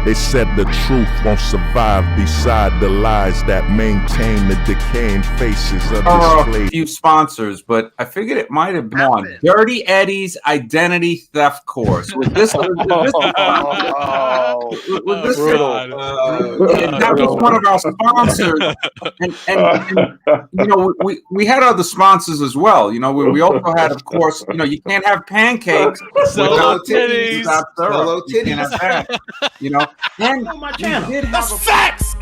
They said the truth won't survive beside the lies that maintain the decaying faces of a few sponsors, but I figured it might have been on Dirty Eddie's Identity Theft Course. Was this that was one of our sponsors, and you know, we had other sponsors as well. You know, we also had, of course, you know, you can't have pancakes without titties. Solo titties. You can't have that. You know, and my channel. That's facts.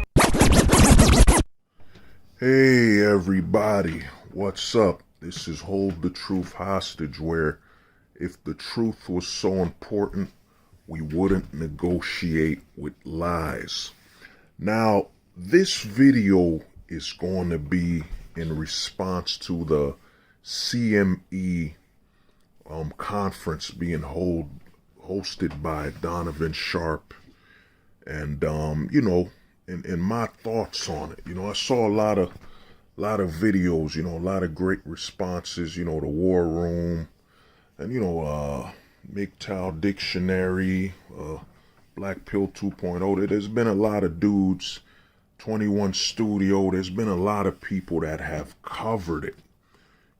Hey everybody, what's up? This is Hold the Truth Hostage, where if the truth was so important, we wouldn't negotiate with lies. Now, this video is going to be in response to the CME conference being hosted by Donovan Sharp, and you know, and my thoughts on it. You know, I saw a lot of videos, you know, a lot of great responses, you know, the War Room, and you know, MGTOW Dictionary, Black Pill 2.0. There's been a lot of dudes, 21 Studio, there's been a lot of people that have covered it,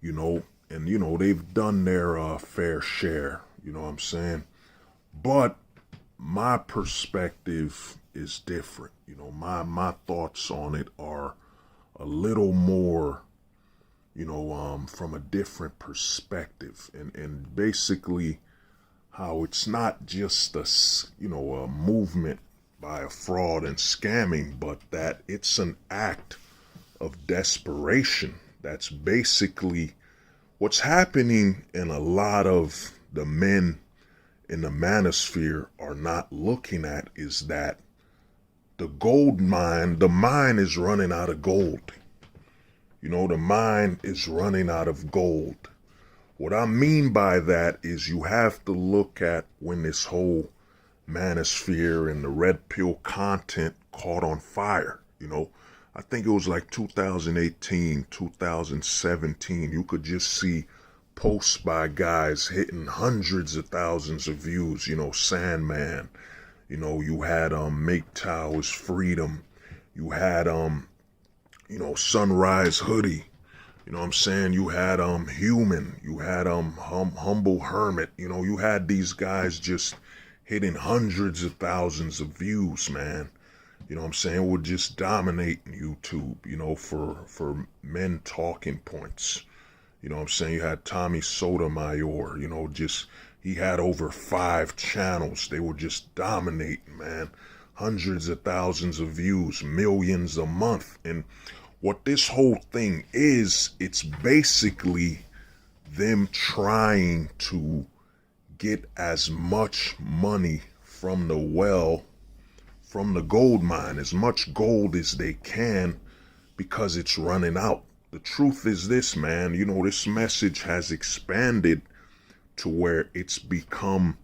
you know, and you know, they've done their fair share, you know what I'm saying? But my perspective is different. You know, my thoughts on it are a little more, you know, from a different perspective, and basically how it's not just a, you know, a movement by a fraud and scamming, but that it's an act of desperation. That's basically what's happening, and a lot of the men in the manosphere are not looking at is that the gold mine, the mine is running out of gold. You know, the mine is running out of gold. What I mean by that is you have to look at when this whole manosphere and the red pill content caught on fire. You know, I think it was like 2018, 2017. You could just see posts by guys hitting hundreds of thousands of views. You know, Sandman. You know, you had MGTOW is freedom. You had you know, Sunrise Hoodie. You know what I'm saying? You had Human. You had Humble Hermit. You know, you had these guys just hitting hundreds of thousands of views, man. You know what I'm saying? Would just dominate YouTube, you know, for men talking points. You know what I'm saying? You had Tommy Sotomayor, you know, just he had over 5 channels. They were just dominating, man. Hundreds of thousands of views, millions a month. And what this whole thing is, it's basically them trying to get as much money from the well, from the gold mine, as much gold as they can, because it's running out. The truth is this, man, you know, this message has expanded to where it's become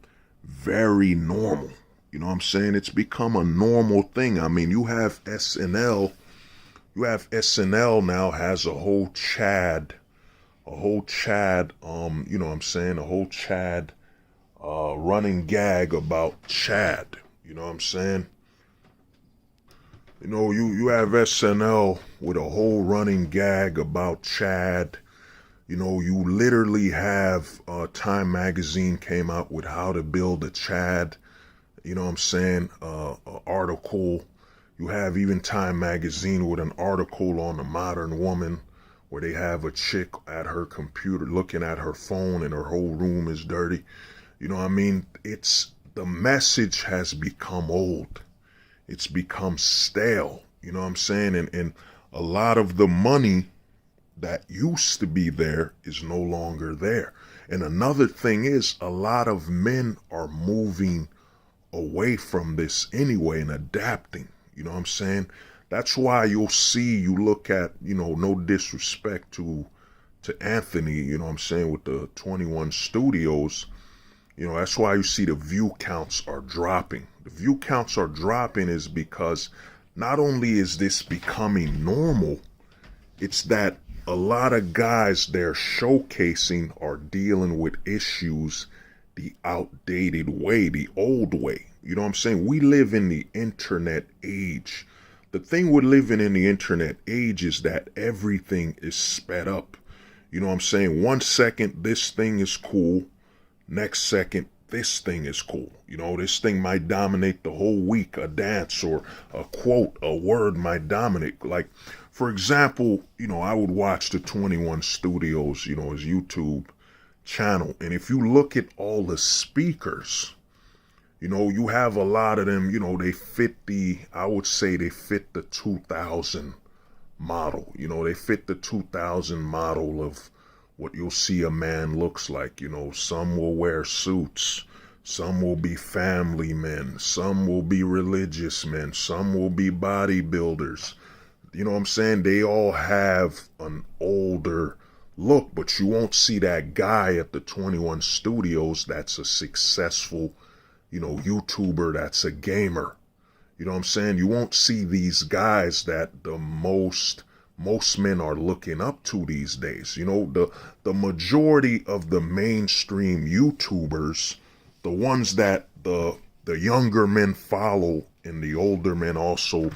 very normal. You know what I'm saying? It's become a normal thing. I mean, you have SNL now has a whole Chad, you know what I'm saying? A whole Chad running gag about Chad. You know what I'm saying? You know, you have SNL with a whole running gag about Chad. You know, you literally have Time Magazine came out with how to build a Chad. You know what I'm saying? Article. You have even Time Magazine with an article on the modern woman, where they have a chick at her computer looking at her phone and her whole room is dirty. You know what I mean? The message has become old. It's become stale. You know what I'm saying? And a lot of the money that used to be there is no longer there. And another thing is, a lot of men are moving away from this anyway and adapting. You know what I'm saying? That's why you'll see, you look at, you know, no disrespect to Anthony, you know what I'm saying, with the 21 Studios, you know, that's why you see the view counts are dropping. The view counts are dropping is because not only is this becoming normal, it's that a lot of guys they're showcasing are dealing with issues the outdated way, the old way. You know what I'm saying? We live in the internet age. The thing with living in the internet age is that everything is sped up. You know what I'm saying? 1 second, this thing is cool. Next second, this thing is cool. You know, this thing might dominate the whole week. A dance or a quote, a word might dominate. Like, for example, you know, I would watch the 21 Studios, you know, his YouTube channel. And if you look at all the speakers, you know, you have a lot of them, you know, I would say they fit the 2000 model. You know, they fit the 2000 model of what you'll see a man looks like. You know, some will wear suits, some will be family men, some will be religious men, some will be bodybuilders. You know what I'm saying? They all have an older look, but you won't see that guy at the 21 Studios that's a successful, you know, YouTuber, that's a gamer. You know what I'm saying? You won't see these guys that the most men are looking up to these days. You know, the majority of the mainstream YouTubers, the ones that the younger men follow and the older men also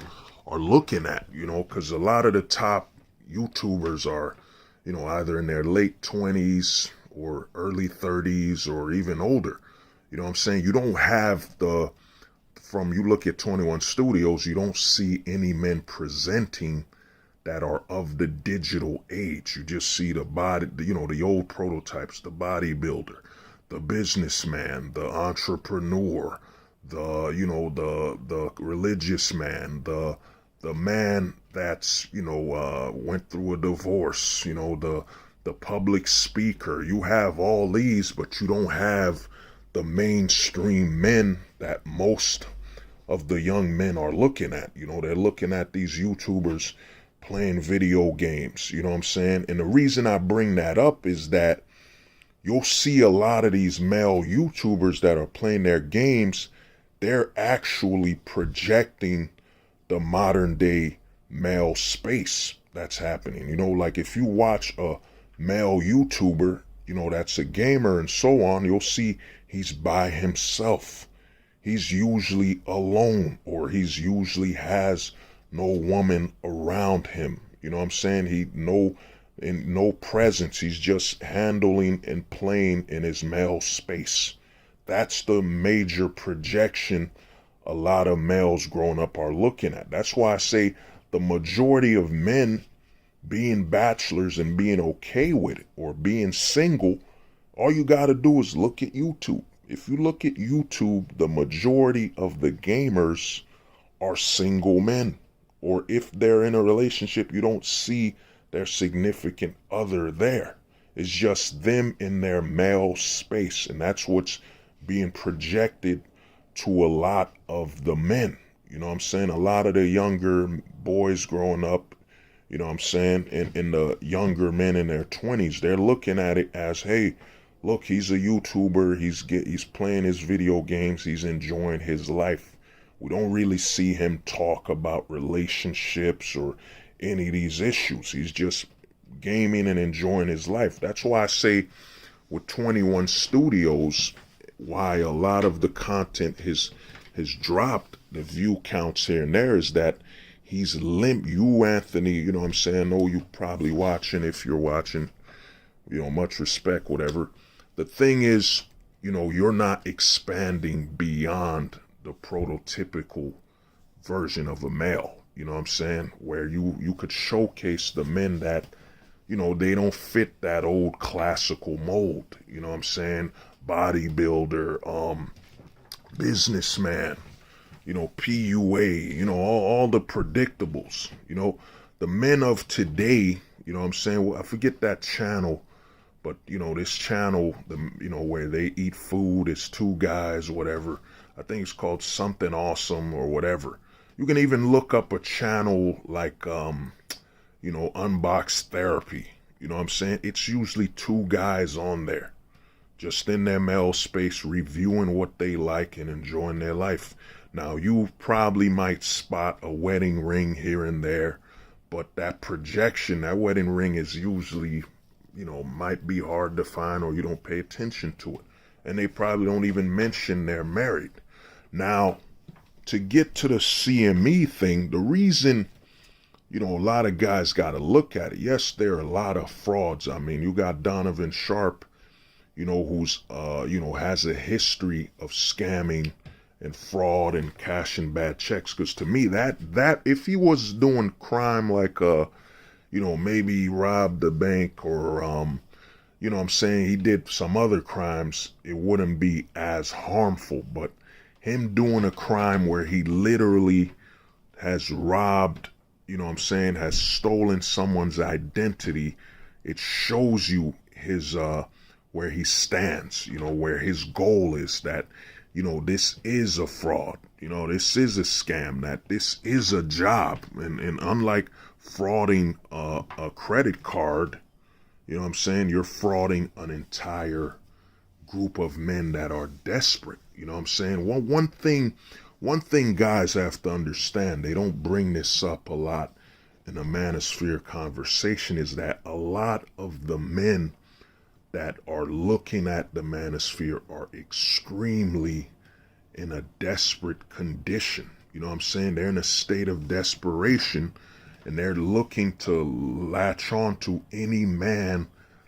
are looking at, you know, because a lot of the top YouTubers are, you know, either in their late 20s or early 30s or even older. You know what I'm saying? You don't have you look at 21 Studios, you don't see any men presenting that are of the digital age. You just see the body, you know, the old prototypes, the bodybuilder, the businessman, the entrepreneur, the religious man, the man that's, you know, went through a divorce, you know, the public speaker. You have all these, but you don't have the mainstream men that most of the young men are looking at. You know, they're looking at these YouTubers playing video games. You know what I'm saying? And the reason I bring that up is that you'll see a lot of these male YouTubers that are playing their games, they're actually projecting the modern day male space that's happening. You know, like if you watch a male YouTuber, you know, that's a gamer and so on, you'll see he's by himself. He's usually alone, or he's usually has no woman around him. You know what I'm saying? No presence. He's just handling and playing in his male space. That's the major projection a lot of males growing up are looking at. That's why I say the majority of men being bachelors and being okay with it, or being single, all you got to do is look at YouTube. If you look at YouTube, the majority of the gamers are single men. Or if they're in a relationship, you don't see their significant other there. It's just them in their male space. And that's what's being projected to a lot of the men. You know what I'm saying? A lot of the younger boys growing up, you know what I'm saying, and the younger men in their 20s, they're looking at it as, hey, look, he's a YouTuber, he's playing his video games, he's enjoying his life. We don't really see him talk about relationships or any of these issues. He's just gaming and enjoying his life. That's why I say with 21 Studios, why a lot of the content has dropped, the view counts here and there, is that he's you, Anthony, you know what I'm saying? I know you probably watching. If you're watching, you know, much respect, whatever. The thing is, you know, you're not expanding beyond the prototypical version of a male. You know what I'm saying? Where you could showcase the men that, you know, they don't fit that old classical mold. You know what I'm saying? Bodybuilder, businessman, you know, PUA, you know, all the predictables. You know, the men of today, you know what I'm saying? Well, I forget that channel, but, you know, this channel, you know, where they eat food, it's two guys, whatever. I think it's called Something Awesome or whatever. You can even look up a channel like, you know, Unbox Therapy. You know what I'm saying? It's usually two guys on there, just in their male space, reviewing what they like and enjoying their life. Now, you probably might spot a wedding ring here and there, but that projection, that wedding ring is usually, you know, might be hard to find, or you don't pay attention to it. And they probably don't even mention they're married. Now, to get to the CME thing, the reason, a lot of guys got to look at it. Yes, there are a lot of frauds. I mean, you got Donovan Sharp, who's, has a history of scamming and fraud and cashing bad checks. Because to me, that if he was doing crime like, maybe he robbed the bank or, I'm saying he did some other crimes, it wouldn't be as harmful. But him doing a crime where he literally has robbed, has stolen someone's identity, it shows you his, where he stands, where his goal is, that, this is a fraud, this is a scam, that this is a job. And unlike frauding a credit card, you're frauding an entire group of men that are desperate. One thing guys have to understand, they don't bring this up a lot in the manosphere conversation, is that a lot of the men that are looking at the manosphere are extremely in a desperate condition. They're in a state of desperation, and they're looking to latch on to any man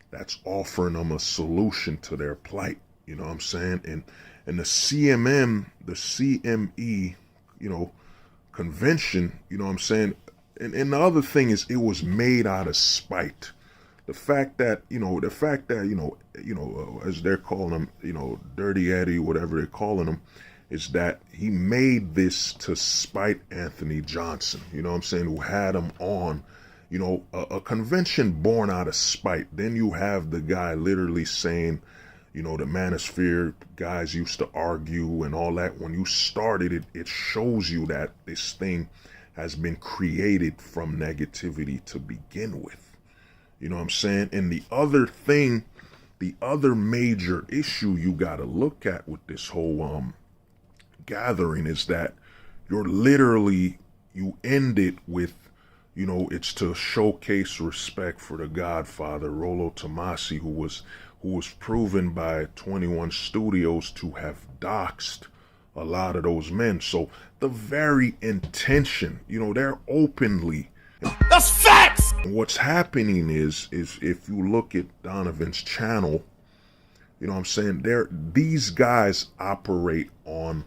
that's offering them a solution to their plight. And the CME, convention, and the other thing is, it was made out of spite. The fact that, as they're calling him, Dirty Eddie, whatever they're calling him, is that he made this to spite Anthony Johnson, who had him on, a convention born out of spite. Then you have the guy literally saying, the manosphere guys used to argue and all that. When you started it, it shows you that this thing has been created from negativity to begin with. And the other thing, the other major issue you got to look at with this whole gathering is that you end it with, it's to showcase respect for the Godfather, Rollo Tomassi, who was proven by 21 Studios to have doxed a lot of those men. So the very intention, they're openly. That's facts! What's happening is if you look at Donovan's channel, these guys operate on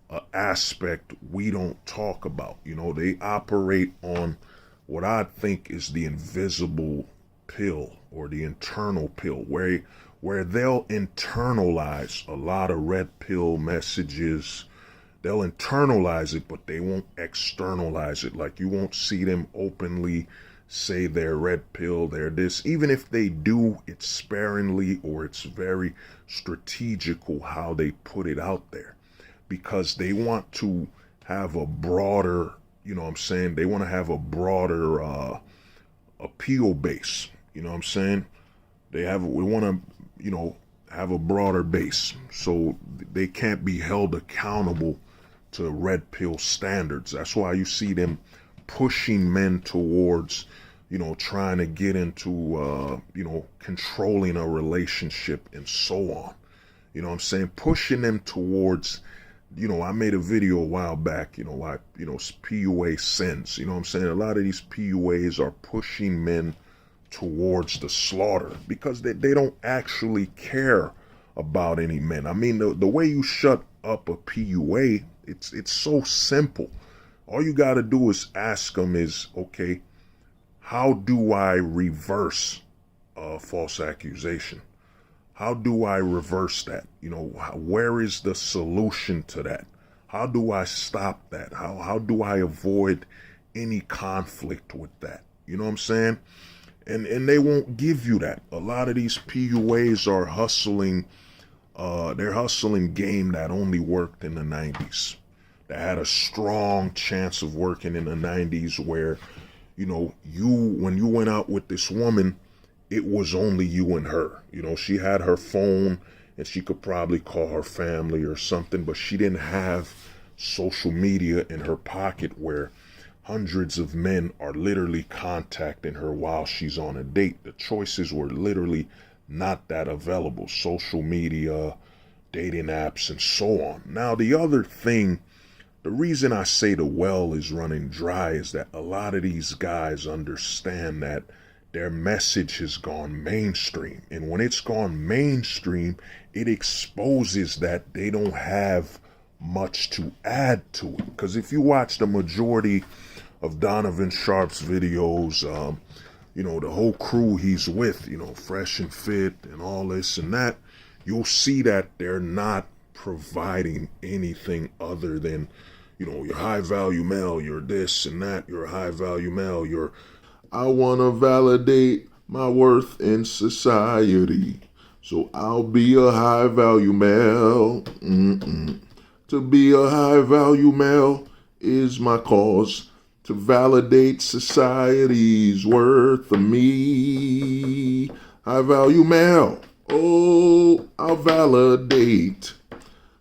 an aspect we don't talk about. They operate on what I think is the invisible pill, or the internal pill, where they'll internalize a lot of red pill messages. They'll internalize it, but they won't externalize it. Like, you won't see them openly say they're red pill, they're this. Even if they do, it's sparingly, or it's very strategical how they put it out there, because they want to have a broader, they want to have a broader appeal base. We want to, have a broader base, so they can't be held accountable to red pill standards. That's why you see them pushing men towards, trying to get into, controlling a relationship and so on. Pushing them towards, I made a video a while back, PUA sins. A lot of these PUAs are pushing men towards the slaughter, because they don't actually care about any men. I mean, the way you shut up a PUA, it's so simple. All you got to do is ask them is, okay, how do I reverse a false accusation? How do I reverse that? Where is the solution to that? How do I stop that? How do I avoid any conflict with that? And they won't give you that. A lot of these PUAs are hustling. They're hustling game that only worked in the 90s. That had a strong chance of working in the 90s, where, when you went out with this woman, it was only you and her. She had her phone and she could probably call her family or something, but she didn't have social media in her pocket where hundreds of men are literally contacting her while she's on a date. The choices were literally not that available. Social media, dating apps and so on. Now, the other thing, the reason I say the well is running dry is that a lot of these guys understand that their message has gone mainstream. And when it's gone mainstream, it exposes that they don't have much to add to it. Because if you watch the majority of Donovan Sharp's videos, the whole crew he's with, Fresh and Fit and all this and that, you'll see that they're not providing anything other than, you're high value male, you're this and that, you're a high value male, I want to validate my worth in society, so I'll be a high value male. To be a high value male is my cause, to validate society's worth of me. High value male, oh, I'll validate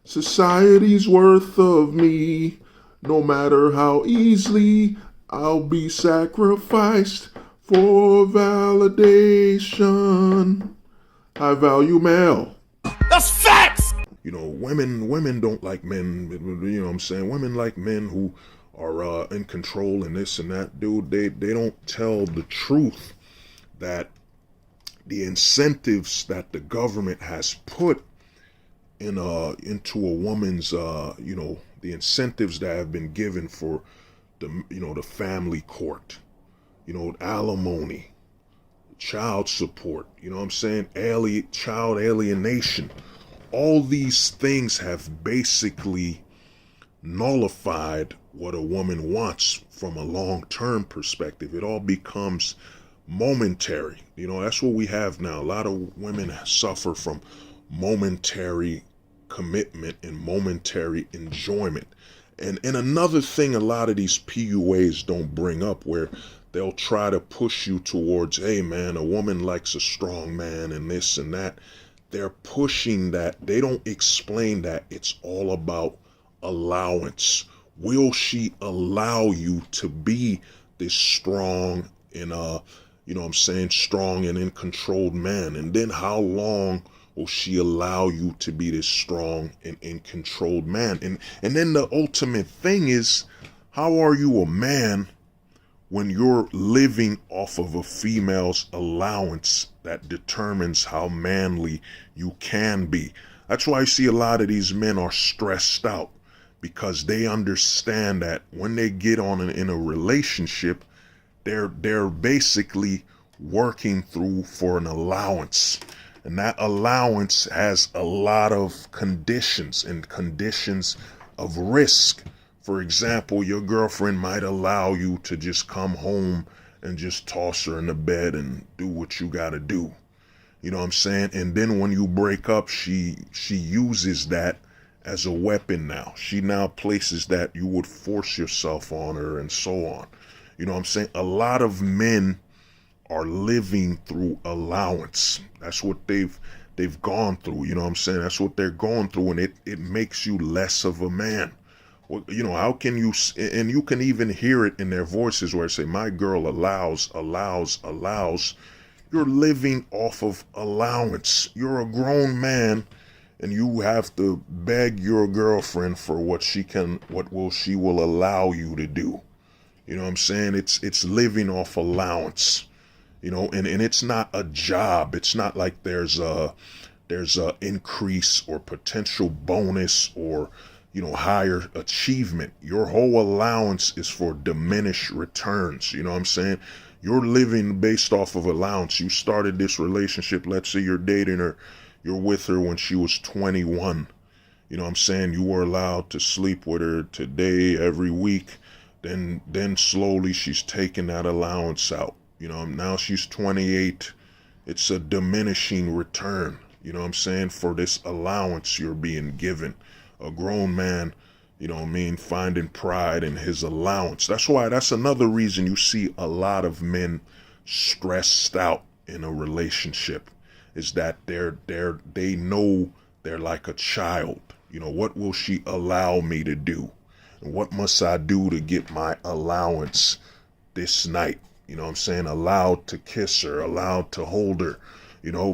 society's worth of me. No matter how easily I'll be sacrificed for validation. High value male. That's facts! Women don't like men, Women like men who are in control and this and that. Dude, they don't tell the truth that the incentives that the government has put into a woman's, the incentives that have been given for the family court, alimony, child support, child alienation. All these things have basically nullified what a woman wants from a long-term perspective. It all becomes momentary. That's what we have now. A lot of women suffer from momentary commitment and momentary enjoyment. And another thing a lot of these PUAs don't bring up, where they'll try to push you towards, hey man, a woman likes a strong man and this and that. They're pushing that. They don't explain that it's all about allowance. Will she allow you to be this strong and strong and in controlled man? And then how long will she allow you to be this strong and in controlled man? And then the ultimate thing is, how are you a man when you're living off of a female's allowance that determines how manly you can be? That's why I see a lot of these men are stressed out, because they understand that when they get in a relationship, they're basically working through for an allowance. And that allowance has a lot of conditions and conditions of risk. For example, your girlfriend might allow you to just come home and just toss her in the bed and do what you gotta do. And then when you break up, she uses that as a weapon now. She now places that you would force yourself on her and so on. A lot of men are living through allowance. That's what they've gone through. That's what they're going through, and it makes you less of a man. Well, how can you, and you can even hear it in their voices where they say, my girl allows. You're living off of allowance. You're a grown man, and you have to beg your girlfriend for what she will allow you to do. It's living off allowance. And it's not a job. It's not like there's a increase or potential bonus or, higher achievement. Your whole allowance is for diminished returns. You're living based off of allowance. You started this relationship. Let's say you're dating her. You're with her when she was 21. You were allowed to sleep with her today, every week. Then slowly she's taking that allowance out. Now she's 28. It's a diminishing return, for this allowance you're being given. A grown man, finding pride in his allowance. That's another reason you see a lot of men stressed out in a relationship, is that they know they're like a child. What will she allow me to do? And what must I do to get my allowance this night? Allowed to kiss her, allowed to hold her,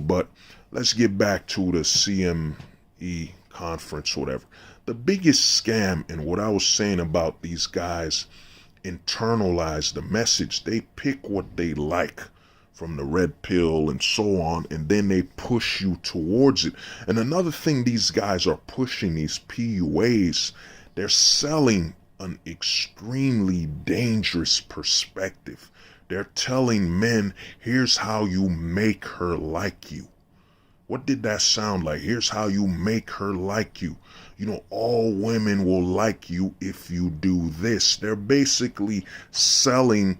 but let's get back to the CME conference, whatever. The biggest scam, and what I was saying about these guys internalize the message. They pick what they like from the red pill and so on, and then they push you towards it. And another thing these guys are pushing, these PUAs, they're selling an extremely dangerous perspective. They're telling men, here's how you make her like you. What did that sound like? Here's how you make her like you. You know, all women will like you if you do this. They're basically selling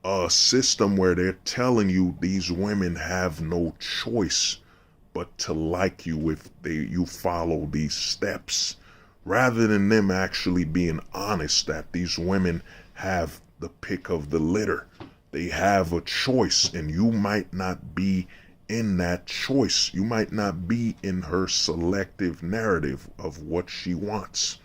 a system where they're telling you these women have no choice but to like you if you follow these steps, rather than them actually being honest that these women have the pick of the litter. They have a choice, and you might not be in that choice. You might not be in her selective narrative of what she wants.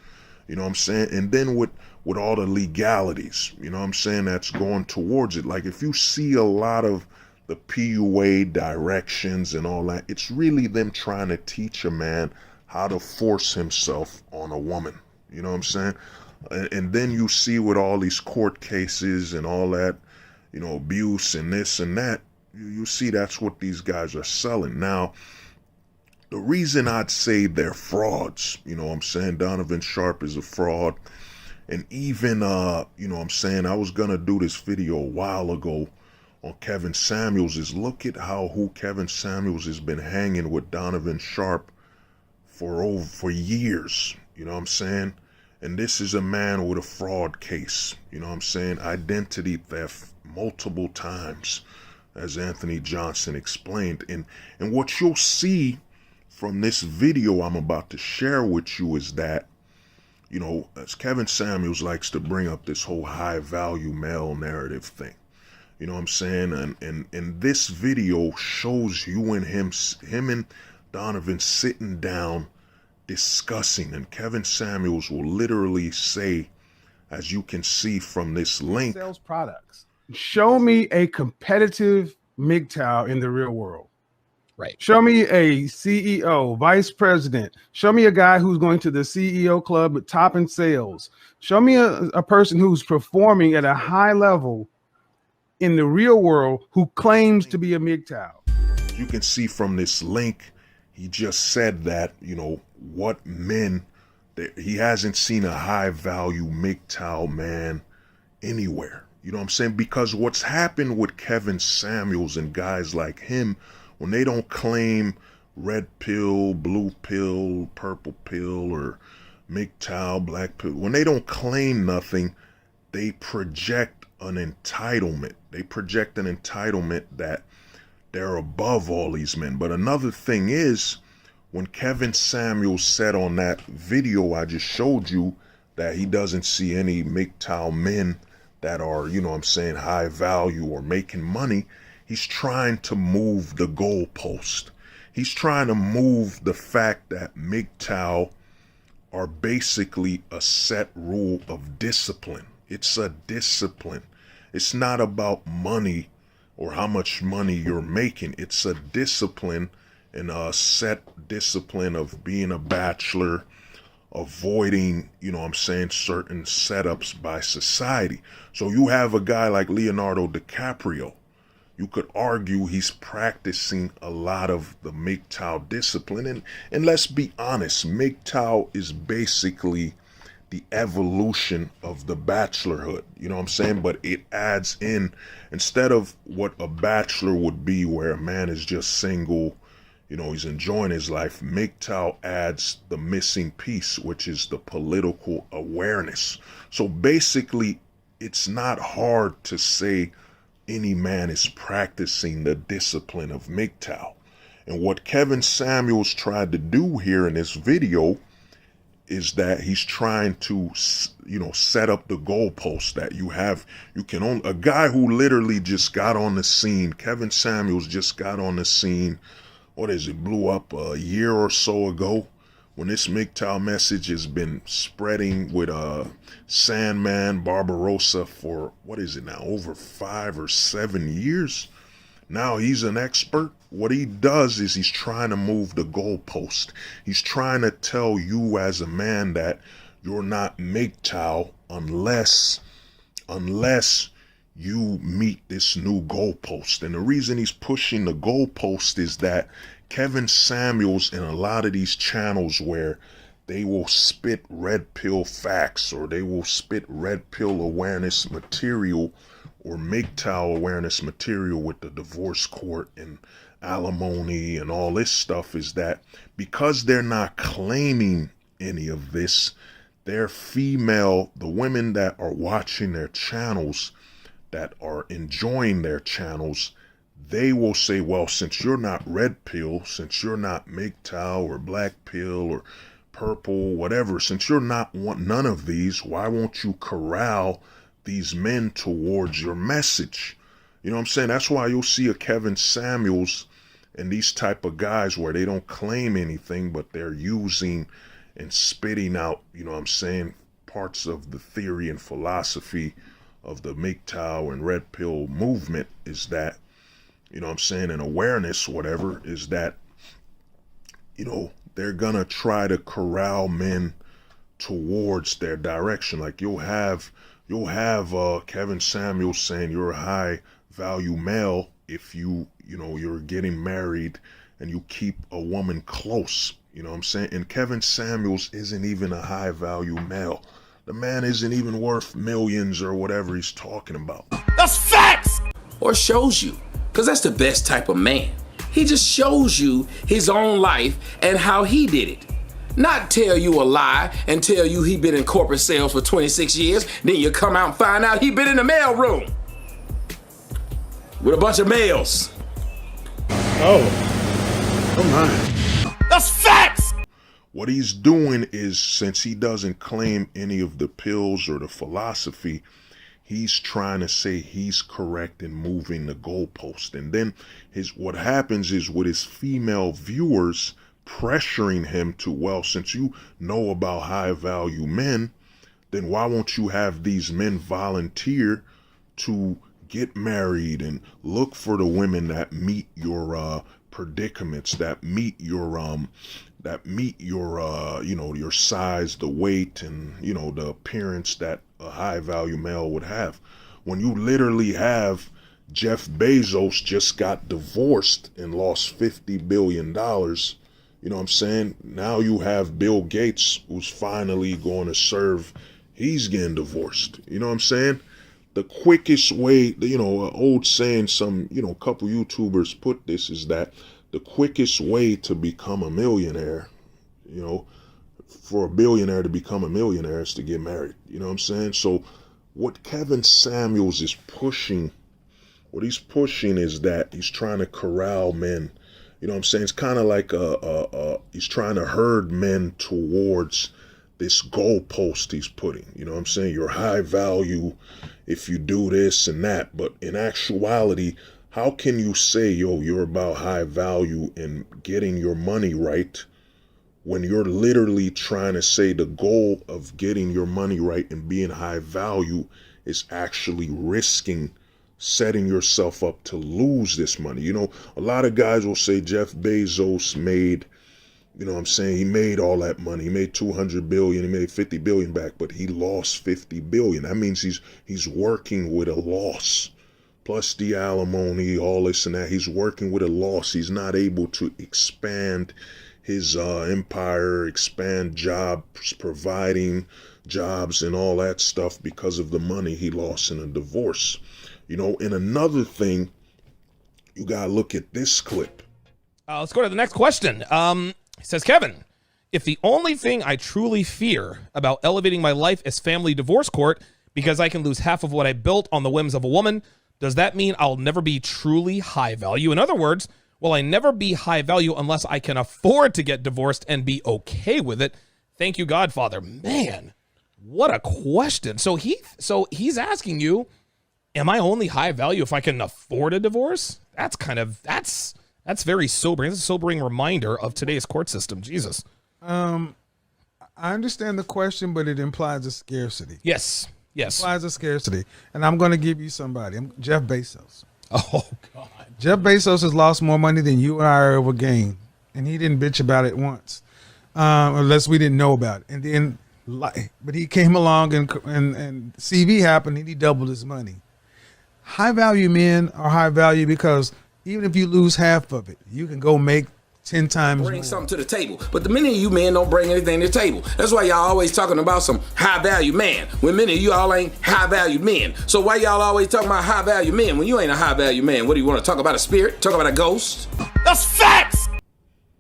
You know what I'm saying? And then with all the legalities, you know what I'm saying, that's going towards it. Like if you see a lot of the PUA directions and all that, it's really them trying to teach a man how to force himself on a woman. You know what I'm saying? And then you see with all these court cases and all that, you know, abuse and this and that, you see that's what these guys are selling. Now, the reason I'd say they're frauds, you know what I'm saying, Donovan Sharp is a fraud. And even, you know what I'm saying, I was going to do this video a while ago on Kevin Samuels, is look at who Kevin Samuels has been hanging with Donovan Sharp for years, you know what I'm saying? And this is a man with a fraud case, you know what I'm saying, identity theft multiple times, as Anthony Johnson explained. And what you'll see from this video I'm about to share with you is that, you know, as Kevin Samuels likes to bring up this whole high value male narrative thing, you know what I'm saying? And this video shows you and him and Donovan sitting down discussing, and Kevin Samuels will literally say, as you can see from this link, sales products. Show me a competitive MGTOW in the real world. Right. Show me a CEO, vice president. Show me a guy who's going to the CEO club with top in sales. Show me a person who's performing at a high level in the real world who claims to be a MGTOW. You can see from this link, he just said that, you know, what men, he hasn't seen a high value MGTOW man anywhere. You know what I'm saying? Because what's happened with Kevin Samuels and guys like him, when they don't claim red pill, blue pill, purple pill, or MGTOW, black pill, when they don't claim nothing, they project an entitlement. They project an entitlement that they're above all these men. But another thing is, when Kevin Samuels said on that video I just showed you that he doesn't see any MGTOW men that are, you know what I'm saying, high value or making money, he's trying to move the goalpost. He's trying to move the fact that MGTOW are basically a set rule of discipline. It's a discipline. It's not about money or how much money you're making. It's a discipline, and a set discipline of being a bachelor, avoiding, you know what I'm saying, certain setups by society. So you have a guy like Leonardo DiCaprio. You could argue he's practicing a lot of the MGTOW discipline. And let's be honest, MGTOW is basically the evolution of the bachelorhood. You know what I'm saying? But it adds in, instead of what a bachelor would be, where a man is just single, you know, he's enjoying his life, MGTOW adds the missing piece, which is the political awareness. So basically, it's not hard to say any man is practicing the discipline of MGTOW. And what Kevin Samuels tried to do here in this video is that he's trying to, you know, set up the goalpost that you can own. A guy who literally just got on the scene, Kevin Samuels just got on the scene, blew up a year or so ago, when this MGTOW message has been spreading with Sandman, Barbarossa for, over 5 or 7 years. Now he's an expert. What he does is he's trying to move the goalpost. He's trying to tell you as a man that you're not MGTOW unless you meet this new goalpost. And the reason he's pushing the goalpost is that Kevin Samuels in a lot of these channels where they will spit red pill facts or they will spit red pill awareness material or MGTOW awareness material with the divorce court and alimony and all this stuff, is that because they're not claiming any of this, their female, the women that are watching their channels, that are enjoying their channels, they will say, well, since you're not red pill, since you're not MGTOW or black pill or purple, whatever, since you're not none of these, why won't you corral these men towards your message? You know what I'm saying? That's why you'll see a Kevin Samuels and these type of guys where they don't claim anything, but they're using and spitting out, you know what I'm saying, parts of the theory and philosophy of the MGTOW and red pill movement, is that, you know what I'm saying, and awareness, whatever, is that, you know, they're gonna try to corral men towards their direction. Like you'll have Kevin Samuels saying you're a high value male if you're getting married and you keep a woman close. You know what I'm saying? And Kevin Samuels isn't even a high value male. The man isn't even worth millions or whatever he's talking about. That's facts! Or shows you, because that's the best type of man. He just shows you his own life and how he did it. Not tell you a lie and tell you he been in corporate sales for 26 years, then you come out and find out he been in the mail room with a bunch of males. Oh my. That's facts! What he's doing is, since he doesn't claim any of the pills or the philosophy, he's trying to say he's correct in moving the goalpost. And then what happens is with his female viewers pressuring him to, well, since you know about high value men, then why won't you have these men volunteer to get married and look for the women that meet your predicaments, that meet your your size, the weight, and the appearance that a high value male would have. When you literally have Jeff Bezos just got divorced and lost $50 billion, you know what I'm saying? Now you have Bill Gates, who's finally going to serve, he's getting divorced. You know what I'm saying? The quickest way, an old saying, a couple YouTubers put this, is that the quickest way to become a millionaire, for a billionaire to become a millionaire, is to get married. You know what I'm saying? So what Kevin Samuels is pushing, is that he's trying to corral men. You know what I'm saying? It's kind of like he's trying to herd men towards this goalpost he's putting. You know what I'm saying? You're high value if you do this and that. But in actuality, how can you say, you're about high value and getting your money right, when you're literally trying to say the goal of getting your money right and being high value is actually risking setting yourself up to lose this money? A lot of guys will say Jeff Bezos made, he made all that money. He made 200 billion, he made 50 billion back, but he lost 50 billion. That means he's working with a loss. Plus the alimony, all this and that. He's working with a loss. He's not able to expand his empire, expand jobs, providing jobs and all that stuff because of the money he lost in a divorce. And another thing, you gotta look at this clip. Let's go to the next question. It says, Kevin, if the only thing I truly fear about elevating my life is family divorce court because I can lose half of what I built on the whims of a woman, does that mean I'll never be truly high value? In other words, will I never be high value unless I can afford to get divorced and be okay with it? Thank you, Godfather. Man, what a question. So he's asking you, am I only high value if I can afford a divorce? That's very sobering. It's a sobering reminder of today's court system. Jesus. I understand the question, but it implies a scarcity. Yes. It implies a scarcity. And I'm going to give you somebody. I'm Jeff Bezos. Oh God. Jeff Bezos has lost more money than you and I ever gained, and he didn't bitch about it once, unless we didn't know about it. And then, but he came along and CV happened, and he doubled his money. High value men are high value because even if you lose half of it, you can go make 10 times bring more. something to the table. But the many of you men don't bring anything to the table. That's why y'all always talking about some high value man, when many of you all ain't high value men. So why y'all always talking about high value men when you ain't a high value man? What do you want to talk about, a spirit? Talk about a ghost? That's facts!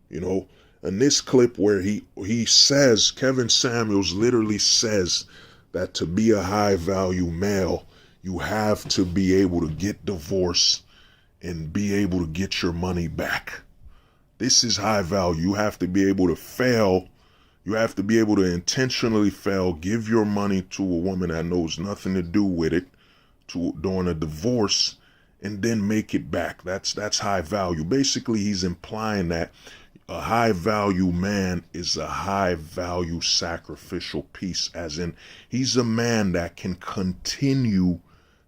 You know, in this clip where he says, Kevin Samuels literally says that to be a high value male, you have to be able to get divorced and be able to get your money back. This is high value. You have to be able to fail. You have to be able to intentionally fail, give your money to a woman that knows nothing to do with it during a divorce, and then make it back. That's high value. Basically, he's implying that a high value man is a high value sacrificial piece, as in he's a man that can continue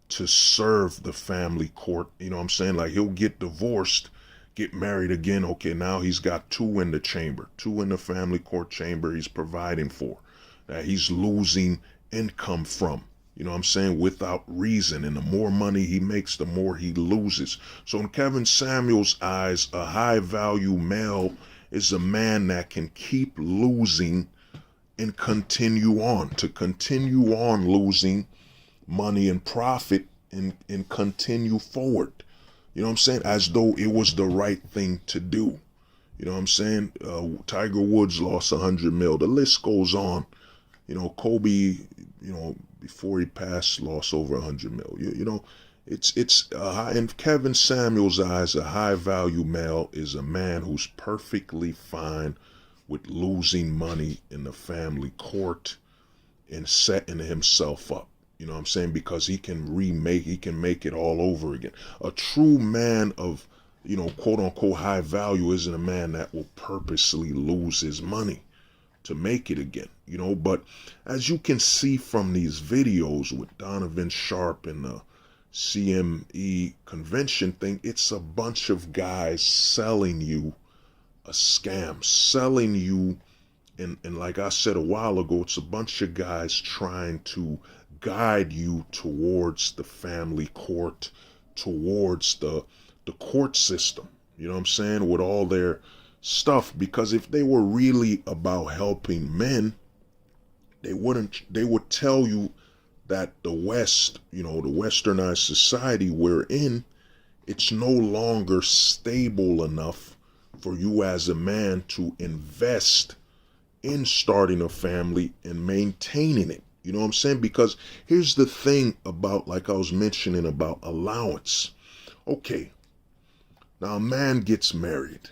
to serve the family court. You know what I'm saying? Like, he'll get divorced, get married again. Okay, now he's got two in the chamber, two in the family court chamber he's providing for, that he's losing income from. You know what I'm saying? Without reason. And the more money he makes, the more he loses. So in Kevin Samuels' eyes, a high value male is a man that can keep losing and continue on losing money and profit and continue forward. You know what I'm saying? As though it was the right thing to do. You know what I'm saying? Tiger Woods lost 100 mil. The list goes on. You know, Kobe, you know, before he passed, lost over 100 mil. You know, it's in Kevin Samuels' eyes, a high value male is a man who's perfectly fine with losing money in the family court and setting himself up. You know what I'm saying? Because he can make it all over again. A true man of, you know, quote unquote high value isn't a man that will purposely lose his money to make it again, you know. But as you can see from these videos with Donovan Sharp and the CME Con-Vention thing, it's a bunch of guys selling you a scam, selling you, and like I said a while ago, it's a bunch of guys trying to guide you towards the family court, towards the court system, you know what I'm saying, with all their stuff. Because if they were really about helping men, they would tell you that the West, you know, the westernized society we're in, it's no longer stable enough for you as a man to invest in starting a family and maintaining it. You know what I'm saying? Because here's the thing about, like I was mentioning about allowance. Okay, now a man gets married.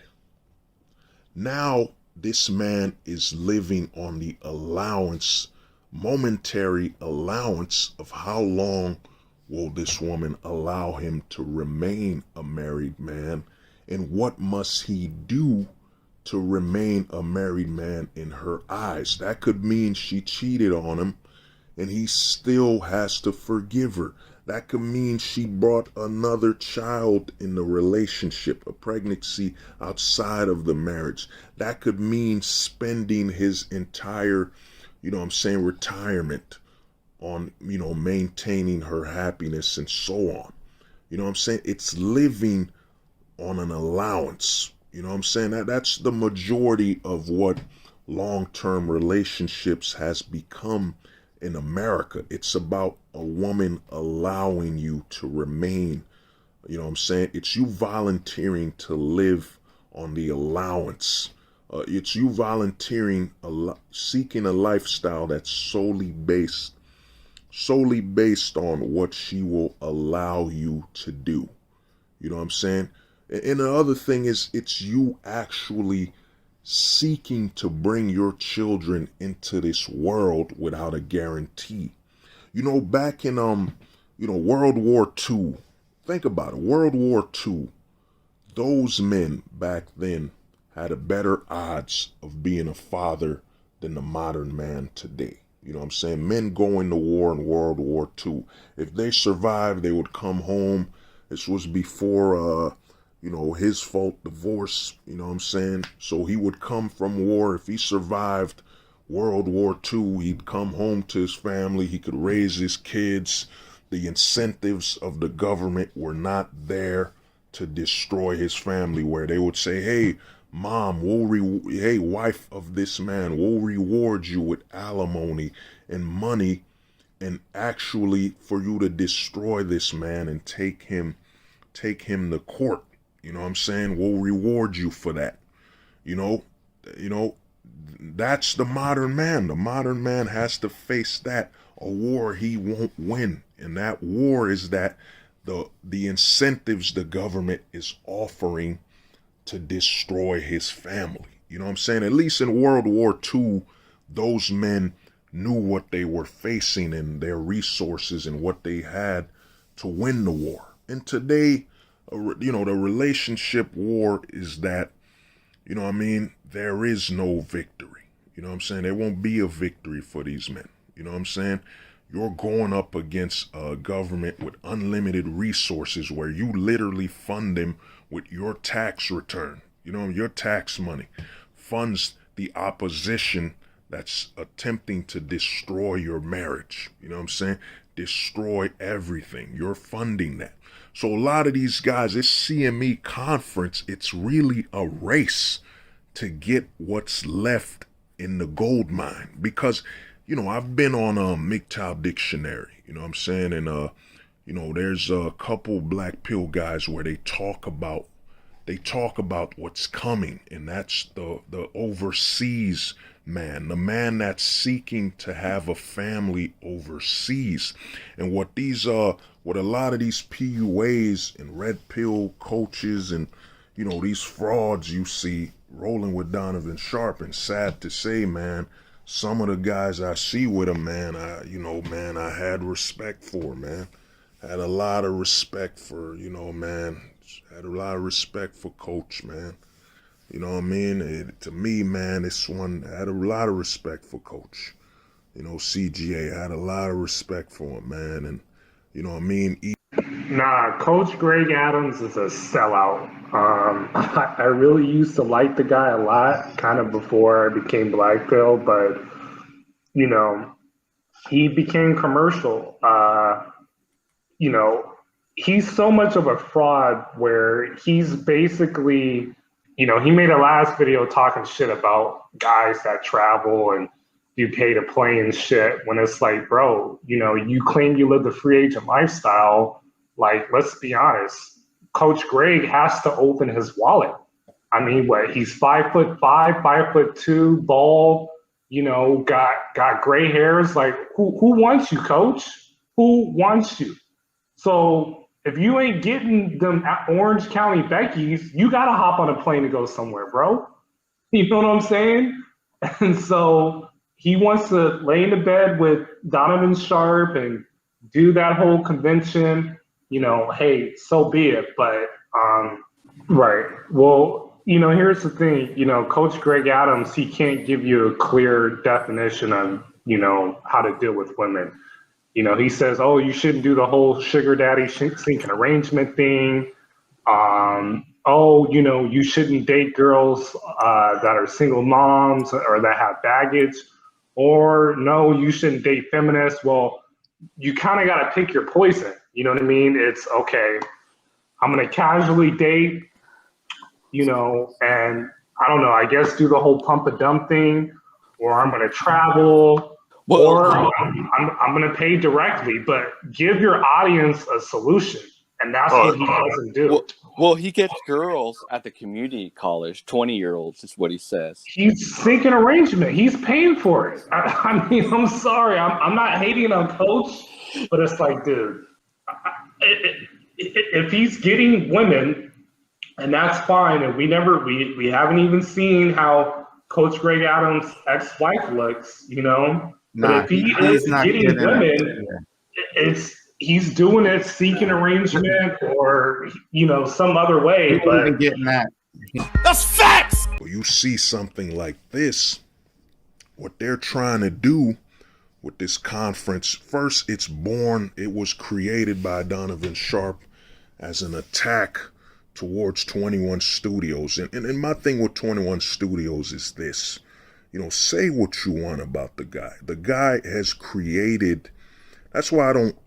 Now this man is living on the allowance, momentary allowance of how long will this woman allow him to remain a married man, and what must he do to remain a married man in her eyes. That could mean she cheated on him and he still has to forgive her. That could mean she brought another child in the relationship, a pregnancy outside of the marriage. That could mean spending his entire, you know what I'm saying, retirement on, you know, maintaining her happiness and so on. You know what I'm saying? It's living on an allowance. You know what I'm saying? That's the majority of what long-term relationships has become in America. It's about a woman allowing you to remain, you know what I'm saying? It's you volunteering to live on the allowance. It's you volunteering, seeking a lifestyle that's solely based on what she will allow you to do. You know what I'm saying? And the other thing is, it's you actually seeking to bring your children into this world without a guarantee. You know, back in World War II, think about it, World War II, those men back then had a better odds of being a father than the modern man today. You know what I'm saying? Men going to war in World War II, if they survived, they would come home, This was before, you know, his fault divorce, you know what I'm saying? So he would come from war. If he survived World War II, he'd come home to his family. He could raise his kids. The incentives of the government were not there to destroy his family, where they would say, hey, mom, hey, wife of this man, we'll reward you with alimony and money, and actually for you to destroy this man and take him to court. You know what I'm saying? We'll reward you for that. You know, that's the modern man. The modern man has to face that, a war he won't win. And that war is that the incentives the government is offering to destroy his family. You know what I'm saying? At least in World War II, those men knew what they were facing and their resources and what they had to win the war. And today, you know, the relationship war is that, you know what I mean, there is no victory. You know what I'm saying? There won't be a victory for these men. You know what I'm saying? You're going up against a government with unlimited resources where you literally fund them with your tax return. You know, your tax money funds the opposition that's attempting to destroy your marriage. You know what I'm saying? Destroy everything. You're funding that. So a lot of these guys, this CME conference, it's really a race to get what's left in the gold mine. Because, you know, I've been on MGTOW Dictionary, you know what I'm saying? And, you know, there's a couple black pill guys where they talk about what's coming. And that's the overseas man, the man that's seeking to have a family overseas. And what a lot of these PUAs and red pill coaches and, you know, these frauds you see rolling with Donovan Sharp, and sad to say, man, some of the guys I see with him, man, I had respect for, man. Had a lot of respect for, you know, man, had a lot of respect for Coach, man. You know what I mean? To me, man, I had a lot of respect for Coach. You know, CGA, I had a lot of respect for him, man. And, you know what I mean? Nah, Coach Greg Adams is a sellout. I really used to like the guy a lot, kind of before I became black pill, but, you know, he became commercial. You know, he's so much of a fraud where he's basically, you know, he made a last video talking shit about guys that travel and you pay to play and shit, when it's like, bro, you know, you claim you live the free agent lifestyle. Like, let's be honest, Coach Greg has to open his wallet. I mean, what, he's 5'5", 5'2", bald, you know, got gray hairs. Like, who wants you, Coach? Who wants you? So if you ain't getting them at Orange County Becky's, you got to hop on a plane to go somewhere, bro. You know what I'm saying? And so he wants to lay in the bed with Donovan Sharp and do that whole convention. You know, hey, so be it. But, right. Well, you know, here's the thing. You know, Coach Greg Adams, he can't give you a clear definition of, you know, how to deal with women. You know, he says, oh, you shouldn't do the whole sugar daddy sinking arrangement thing. Oh, you know, you shouldn't date girls that are single moms or that have baggage. Or no, you shouldn't date feminists. Well, you kind of got to pick your poison. You know what I mean? It's okay, I'm going to casually date, you know, and I don't know, I guess do the whole pump and dump thing, or I'm going to travel, or I'm going to pay directly, but give your audience a solution. And that's what he doesn't do. Well, he gets girls at the community college, 20-year-olds is what he says. He's seeking arrangement. He's paying for it. I mean, I'm sorry. I'm not hating on Coach, but it's like, dude, if he's getting women, and that's fine, and we haven't even seen how Coach Greg Adams' ex-wife looks, you know. But if he is getting women, he's doing it seeking arrangement or, you know, some other way. But getting that. That's facts. Well, you see something like this, what they're trying to do with this conference. First, it was created by Donovan Sharp as an attack towards 21 Studios. And my thing with 21 Studios is this. You know, say what you want about the guy. The guy has created, that's why I don't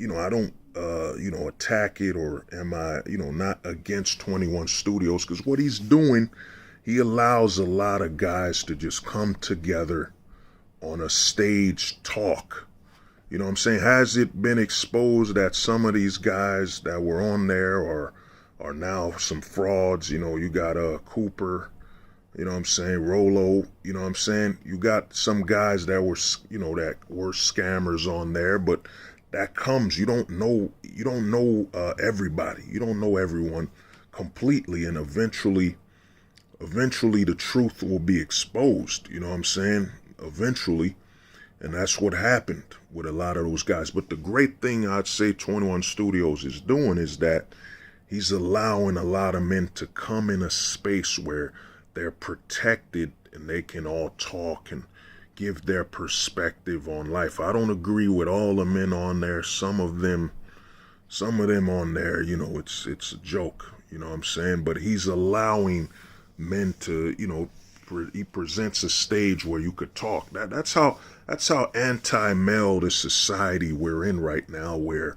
attack it, or am I, not against 21 Studios, because what he's doing, he allows a lot of guys to just come together on a stage talk. You know what I'm saying? Has it been exposed that some of these guys that were on there are now some frauds? You know, you got Cooper, you know what I'm saying, Rolo, you know what I'm saying? You got some guys that were, that were scammers on there, but that comes, you don't know everybody. You don't know everyone completely, and eventually the truth will be exposed, you know what I'm saying? Eventually. And that's what happened with a lot of those guys. But the great thing I'd say 21 Studios is doing is that he's allowing a lot of men to come in a space where they're protected and they can all talk and give their perspective on life. I don't agree with all the men on there. Some of them on there, it's a joke, you know what I'm saying? But he's allowing men to, he presents a stage where you could talk. That's how anti-male this society we're in right now, where,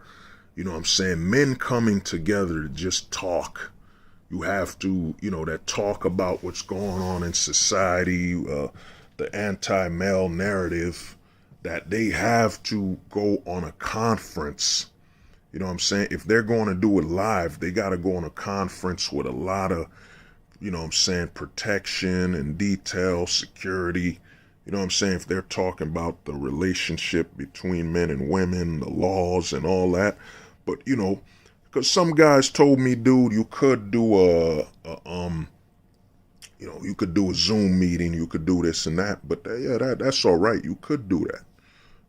you know what I'm saying, men coming together to just talk. You have to, that talk about what's going on in society, the anti-male narrative, that they have to go on a conference. You know what I'm saying? If they're going to do it live, they got to go on a conference with a lot of, you know what I'm saying, protection and detail, security. You know what I'm saying? If they're talking about the relationship between men and women, the laws and all that. But, because some guys told me, dude, you could do you could do a Zoom meeting, you could do this and that. But that's all right. You could do that.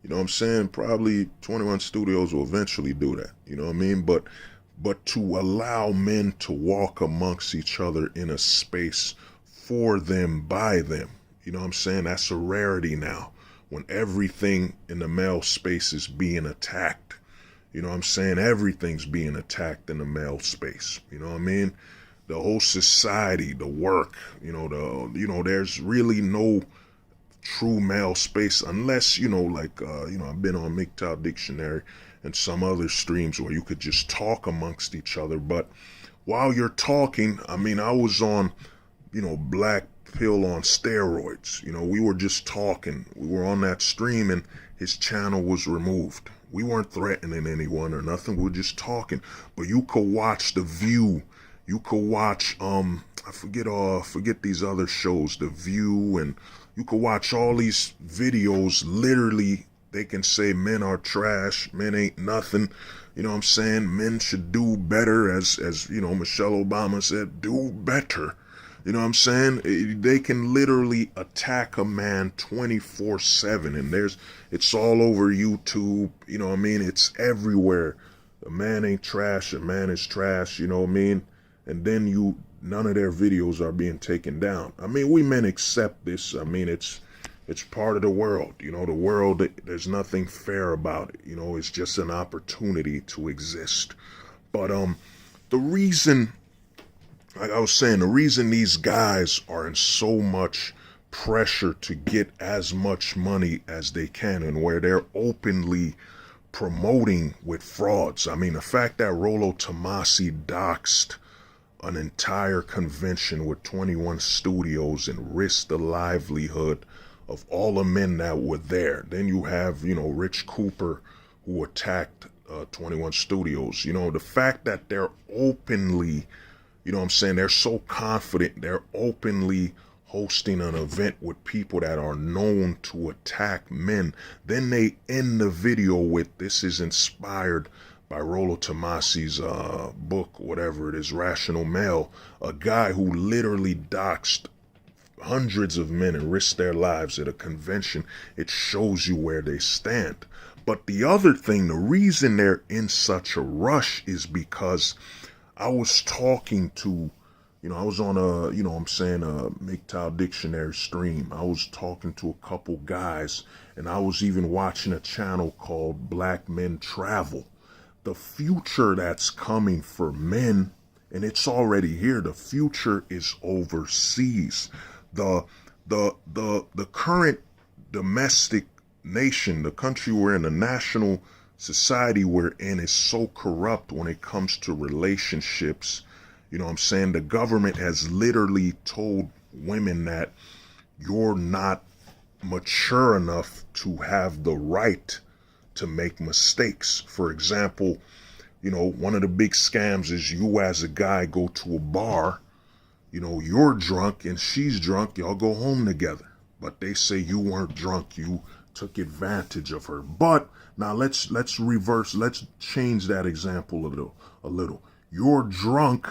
You know what I'm saying? Probably 21 Studios will eventually do that. You know what I mean? But to allow men to walk amongst each other in a space for them, by them, you know what I'm saying? That's a rarity now, when everything in the male space is being attacked. You know what I'm saying? Everything's being attacked in the male space. You know what I mean? The whole society, the work, there's really no true male space unless, I've been on MGTOW Dictionary and some other streams where you could just talk amongst each other. But while you're talking, I was on, black pill on steroids. We were just talking. We were on that stream and his channel was removed. We weren't threatening anyone or nothing. We were just talking. But you could watch The View. You could watch, I forget these other shows, The View, and you could watch all these videos. Literally, they can say men are trash, men ain't nothing. You know what I'm saying? Men should do better, as Michelle Obama said, do better. You know what I'm saying? They can literally attack a man 24/7, and it's all over YouTube. You know what I mean? It's everywhere. A man ain't trash, a man is trash, you know what I mean? And then none of their videos are being taken down. We men accept this. It's part of the world. The world, there's nothing fair about it. It's just an opportunity to exist. But the reason, like I was saying, the reason these guys are in so much pressure to get as much money as they can, and where they're openly promoting with frauds. The fact that Rollo Tomasi doxed an entire convention with 21 Studios and risked the livelihood of all the men that were there. Then you have, Rich Cooper, who attacked 21 Studios. The fact that they're openly, they're so confident, they're openly hosting an event with people that are known to attack men. Then they end the video with, this is inspired by Rollo Tomasi's book, whatever it is, Rational Male, a guy who literally doxed hundreds of men and risked their lives at a convention. It shows you where they stand. But the other thing, the reason they're in such a rush is because I was talking to, I was on a MGTOW Dictionary stream. I was talking to a couple guys, and I was even watching a channel called Black Men Travel. the future that's coming for men, and it's already here, the future is overseas. The current domestic nation, the country we're in, the national society we're in is so corrupt when it comes to relationships. You know what I'm saying? The government has literally told women that you're not mature enough to have the right to make mistakes. For example, you know, one of the big scams is you as a guy go to a bar, you know, you're drunk and she's drunk, y'all go home together. But they say you weren't drunk, you took advantage of her. But now let's reverse, let's change that example a little. You're drunk,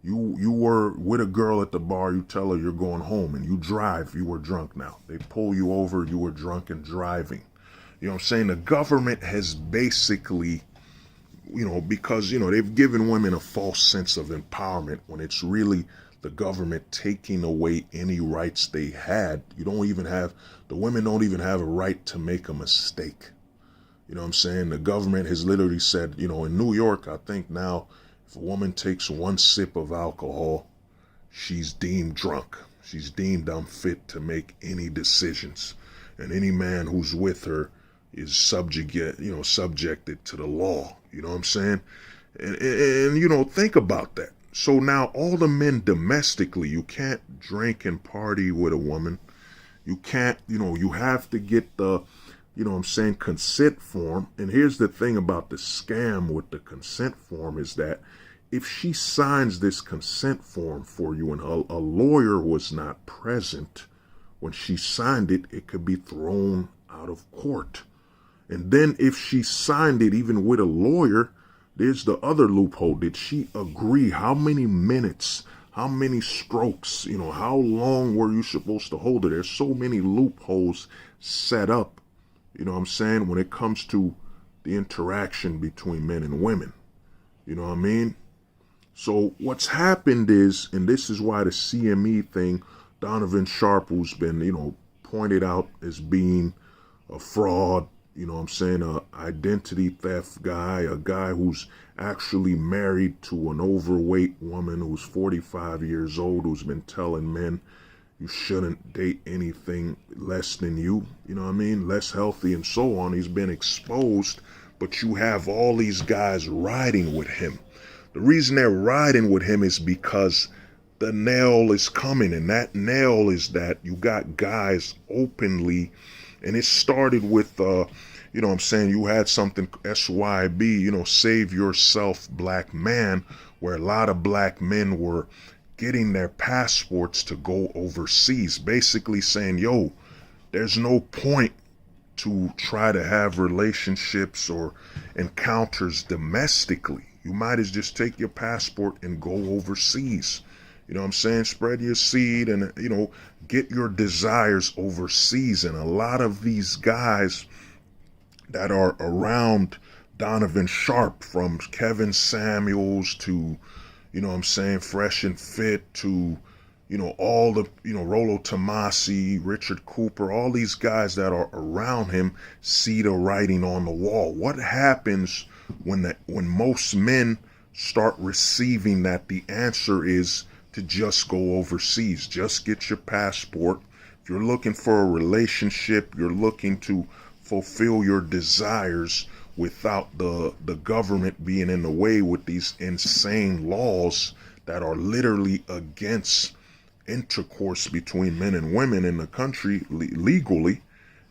you were with a girl at the bar, you tell her you're going home and you drive, you were drunk now. They pull you over, you were drunk and driving. You know what I'm saying? The government has basically, you know, because, you know, they've given women a false sense of empowerment when it's really the government taking away any rights they had. The women don't even have a right to make a mistake. You know what I'm saying? The government has literally said, you know, in New York, I think now, if a woman takes one sip of alcohol, she's deemed drunk. She's deemed unfit to make any decisions. And any man who's with her is subjected to the law. You know what I'm saying? And you know, think about that. So now all the men domestically, you can't drink and party with a woman. You can't, you know, you have to get the, you know what I'm saying, consent form. And here's the thing about the scam with the consent form is that if she signs this consent form for you and a lawyer was not present when she signed it, it could be thrown out of court. And then if she signed it even with a lawyer, there's the other loophole. Did she agree? How many minutes? How many strokes? You know, how long were you supposed to hold it? There's so many loopholes set up, you know what I'm saying, when it comes to the interaction between men and women. You know what I mean? So what's happened is, and this is why the CME thing, Donovan Sharp, who's been, you know, pointed out as being a fraud, you know what I'm saying, a identity theft guy, a guy who's actually married to an overweight woman who's 45 years old, who's been telling men you shouldn't date anything less than you know what I mean, less healthy and so on. He's been exposed, but you have all these guys riding with him. The reason they're riding with him is because the nail is coming, and that nail is that you got guys openly. And it started with, you know what I'm saying, you had something, SYB, you know, Save Yourself Black Man, where a lot of black men were getting their passports to go overseas, basically saying, yo, there's no point to try to have relationships or encounters domestically. You might as just take your passport and go overseas. You know what I'm saying? Spread your seed and, you know, get your desires overseas. And a lot of these guys that are around Donovan Sharp, from Kevin Samuels to, you know what I'm saying, Fresh and Fit to, you know, all the, you know, Rollo Tomasi, Richard Cooper, all these guys that are around him see the writing on the wall. What happens when most men start receiving that the answer is to just go overseas, just get your passport. If you're looking for a relationship, you're looking to fulfill your desires without the government being in the way with these insane laws that are literally against intercourse between men and women in the country legally.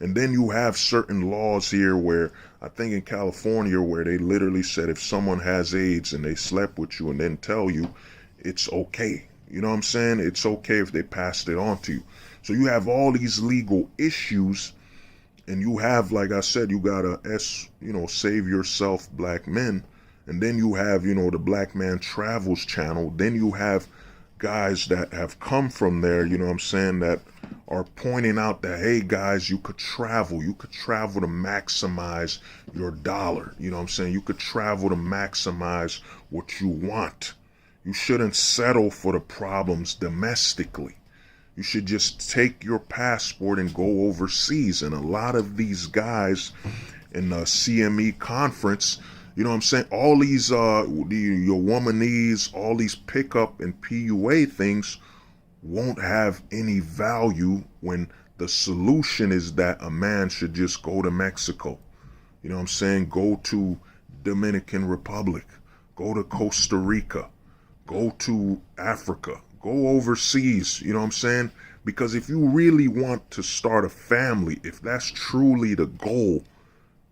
And then you have certain laws here where, I think in California, where they literally said if someone has AIDS and they slept with you and then tell you, it's okay. You know what I'm saying? It's okay if they passed it on to you. So you have all these legal issues, and you have, like I said, you got Save Yourself Black Men. And then you have, you know, the Black Man Travels channel. Then you have guys that have come from there, you know what I'm saying, that are pointing out that, hey guys, you could travel to maximize your dollar. You know what I'm saying? You could travel to maximize what you want. You shouldn't settle for the problems domestically. You should just take your passport and go overseas. And a lot of these guys in the CME conference, You know what I'm saying? All these your womanese, all these pickup and PUA things won't have any value when the solution is that a man should just go to Mexico. You know what I'm saying? Go to Dominican Republic, go to Costa Rica, go to Africa, go overseas, you know what I'm saying? Because if you really want to start a family, if that's truly the goal,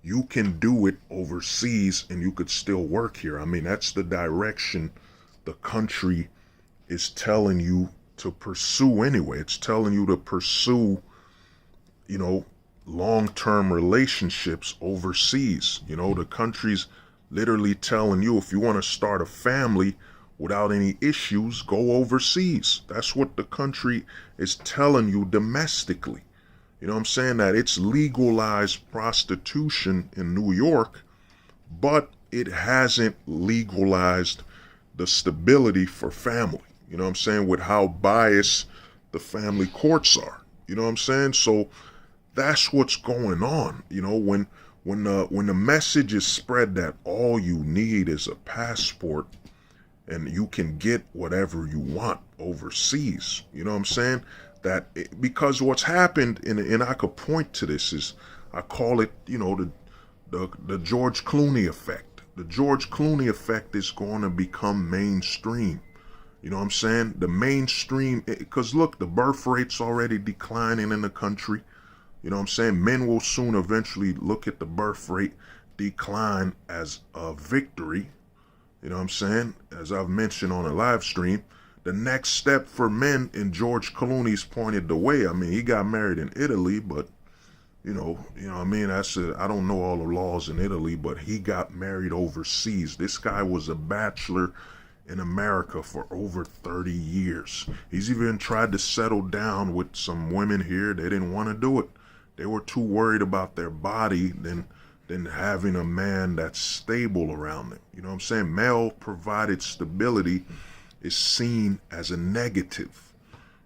you can do it overseas and you could still work here. I mean, that's the direction the country is telling you to pursue anyway. It's telling you to pursue, you know, long-term relationships overseas. You know, the country's literally telling you, if you want to start a family without any issues, go overseas. That's what the country is telling you domestically. You know what I'm saying? That it's legalized prostitution in New York, but it hasn't legalized the stability for family. You know what I'm saying? With how biased the family courts are. You know what I'm saying? So that's what's going on. You know, when the message is spread that all you need is a passport and you can get whatever you want overseas. You know what I'm saying? Because what's happened, and I could point to this, is I call it, you know, the George Clooney effect. The George Clooney effect is going to become mainstream. You know what I'm saying? The mainstream, because look, the birth rate's already declining in the country. You know what I'm saying? Men will soon eventually look at the birth rate decline as a victory. You know what I'm saying? As I've mentioned on a live stream, the next step for men, and George Clooney's pointed the way. I mean, he got married in Italy, but you know what I mean? I don't know all the laws in Italy, but he got married overseas. This guy was a bachelor in America for over 30 years. He's even tried to settle down with some women here. They didn't want to do it. They were too worried about their body than having a man that's stable around them. You know what I'm saying? Male provided stability is seen as a negative.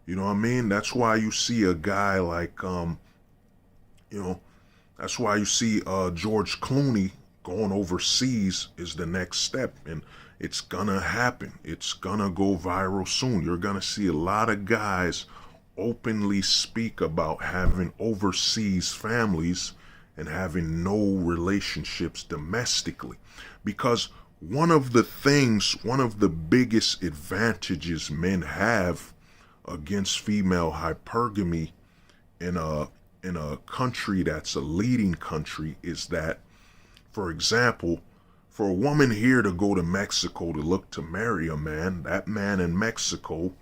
You know what I mean? That's why you see a guy like, that's why you see George Clooney going overseas is the next step. And it's gonna happen. It's gonna go viral soon. You're gonna see a lot of guys openly speak about having overseas families and having no relationships domestically. Because one of the biggest advantages men have against female hypergamy in a country that's a leading country is that, for example, for a woman here to go to Mexico to look to marry a man, that man in Mexico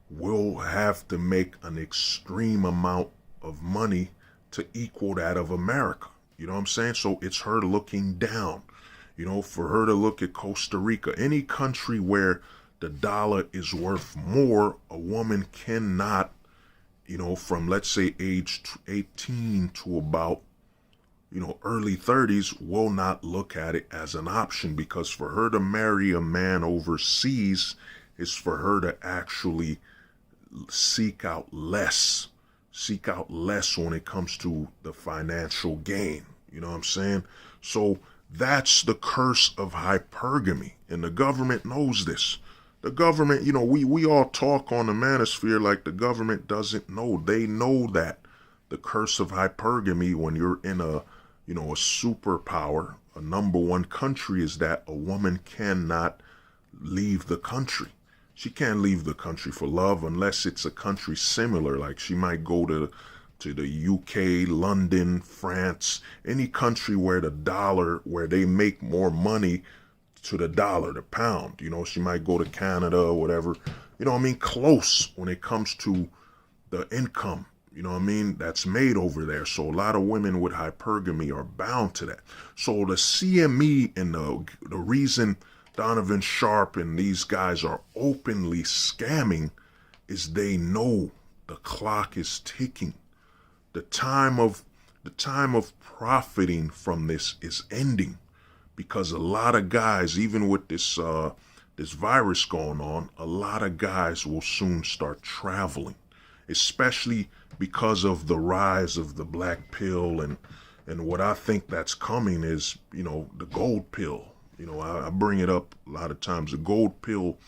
will have to make an extreme amount of money to equal that of America. You know what I'm saying? So it's her looking down. You know, for her to look at Costa Rica, any country where the dollar is worth more, a woman cannot, you know, from let's say age 18 to about, you know, early 30s, will not look at it as an option, because for her to marry a man overseas is for her to actually seek out less when it comes to the financial gain. You know what I'm saying? So that's the curse of hypergamy, and the government knows this. The government, you know, we all talk on the manosphere like the government doesn't know. They know that the curse of hypergamy, when you're in a superpower, a number one country, is that a woman cannot leave the country. She can't leave the country for love unless it's a country similar. Like she might go to the UK, London, France, any country where where they make more money to the dollar, the pound. You know, she might go to Canada or whatever. You know what I mean? Close when it comes to the income, you know what I mean, that's made over there. So a lot of women with hypergamy are bound to that. So the CME and the reason Donovan Sharp and these guys are openly scamming is they know the clock is ticking. The time of profiting from this is ending, because a lot of guys, even with this virus going on, a lot of guys will soon start traveling, especially because of the rise of the black pill, and what I think that's coming is, you know, the gold pill. You know, I bring it up a lot of times. The gold pill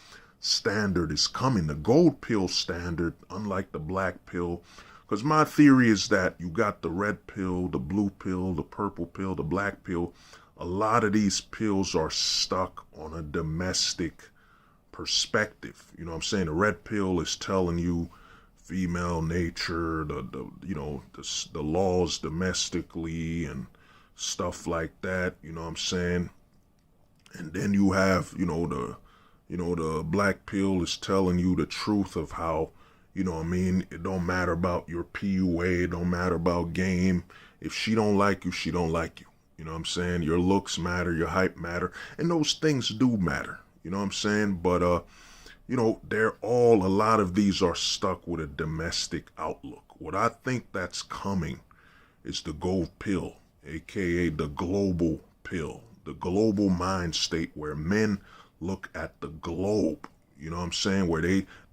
standard is coming. The gold pill standard, unlike the black pill, because my theory is that you got the red pill, the blue pill, the purple pill, the black pill. A lot of these pills are stuck on a domestic perspective. You know what I'm saying? The red pill is telling you female nature, the laws domestically and stuff like that. You know what I'm saying? And then you have, the black pill is telling you the truth of how, you know what I mean, it don't matter about your PUA, it don't matter about game. If she don't like you, she don't like you. You know what I'm saying? Your looks matter, your hype matter, and those things do matter. You know what I'm saying? But, a lot of these are stuck with a domestic outlook. What I think that's coming is the gold pill, aka the global pill, the global mind state where men look at the globe. You know what I'm saying? Where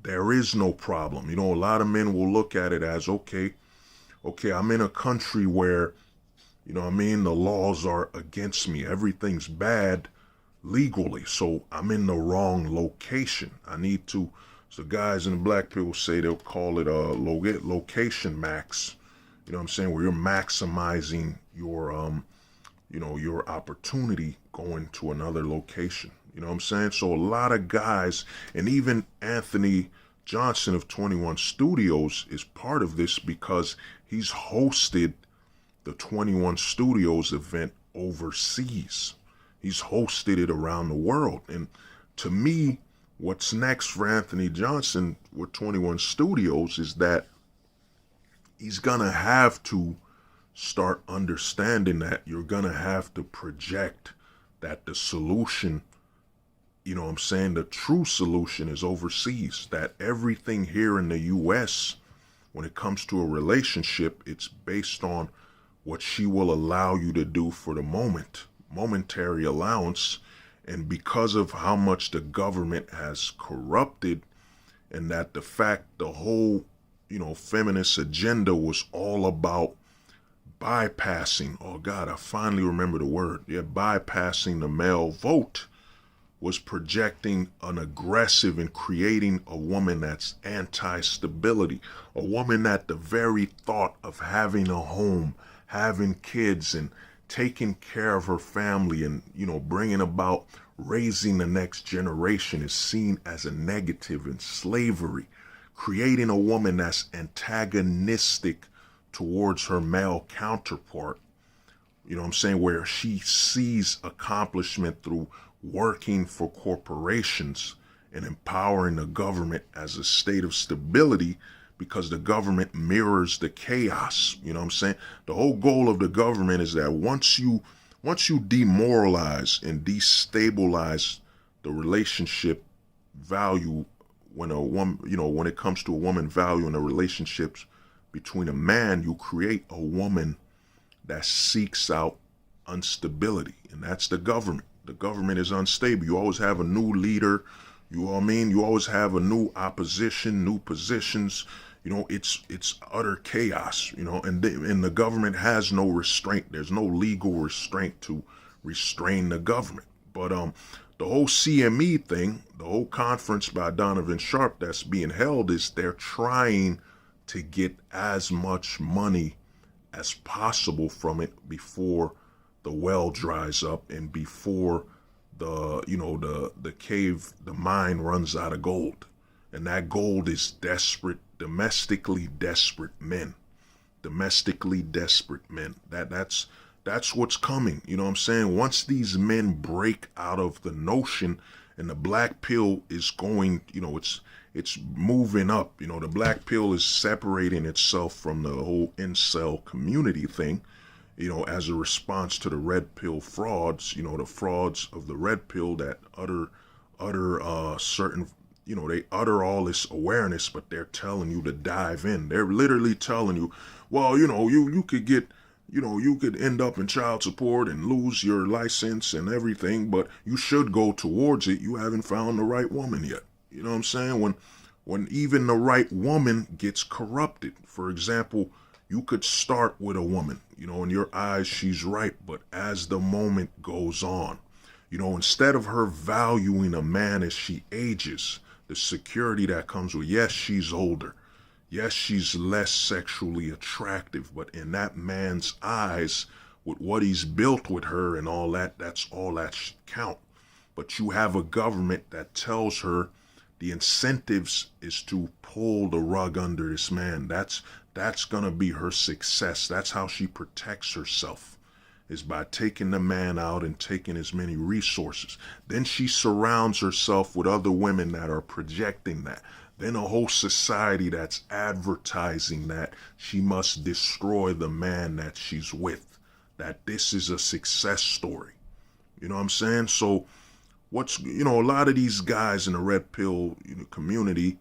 there is no problem. You know, a lot of men will look at it as, okay, I'm in a country where, you know what I mean, the laws are against me. Everything's bad legally, so I'm in the wrong location. I need to, so guys in the black pill say they'll call it a location max. You know what I'm saying? Where you're maximizing your, your opportunity going to another location. You know what I'm saying? So a lot of guys, and even Anthony Johnson of 21 Studios is part of this because he's hosted the 21 Studios event overseas. He's hosted it around the world. And to me, what's next for Anthony Johnson with 21 Studios is that he's going to have to start understanding that you're going to have to project that the solution, you know what I'm saying, the true solution is overseas, that everything here in the U.S., when it comes to a relationship, it's based on what she will allow you to do for the moment, momentary allowance. And because of how much the government has corrupted, and that the fact the whole, feminist agenda was all about bypassing, oh God, I finally remember the word. Yeah, bypassing the male vote, was projecting an aggressive and creating a woman that's anti-stability, a woman that the very thought of having a home, having kids and taking care of her family and, bringing about raising the next generation is seen as a negative in slavery, creating a woman that's antagonistic towards her male counterpart. You know what I'm saying? Where she sees accomplishment through working for corporations and empowering the government as a state of stability because the government mirrors the chaos. You know what I'm saying? The whole goal of the government is that once you demoralize and destabilize the relationship value, when a woman, when it comes to a woman value in the relationships between a man, you create a woman that seeks out instability, and that's the government. The government is unstable. You always have a new leader. You know what I mean? You always have a new opposition, new positions. It's utter chaos. And the government has no restraint. There's no legal restraint to restrain the government. But the whole CME thing, the whole conference by Donovan Sharp that's being held, is they're trying to get as much money as possible from it before the well dries up and before the mine runs out of gold. And that gold is domestically desperate men. That's what's coming. You know what I'm saying? Once these men break out of the notion, and the black pill is going, it's moving up. The black pill is separating itself from the whole incel community thing, as a response to the red pill frauds, the frauds of the red pill that utter certain, they utter all this awareness, but they're telling you to dive in. They're literally telling you, well, you could get, you could end up in child support and lose your license and everything, but you should go towards it. You haven't found the right woman yet. You know what I'm saying? When even the right woman gets corrupted. For example, you could start with a woman, in your eyes, she's right. But as the moment goes on, Instead of her valuing a man as she ages, the security that comes with, yes, she's older. Yes, she's less sexually attractive, but in that man's eyes, with what he's built with her and all that, that's all that should count. But you have a government that tells her the incentives is to pull the rug under this man. That's gonna be her success. That's how she protects herself, is by taking the man out and taking as many resources. Then she surrounds herself with other women that are projecting that. Then a whole society that's advertising that she must destroy the man that she's with, that this is a success story. You know what I'm saying? So a lot of these guys in the red pill community,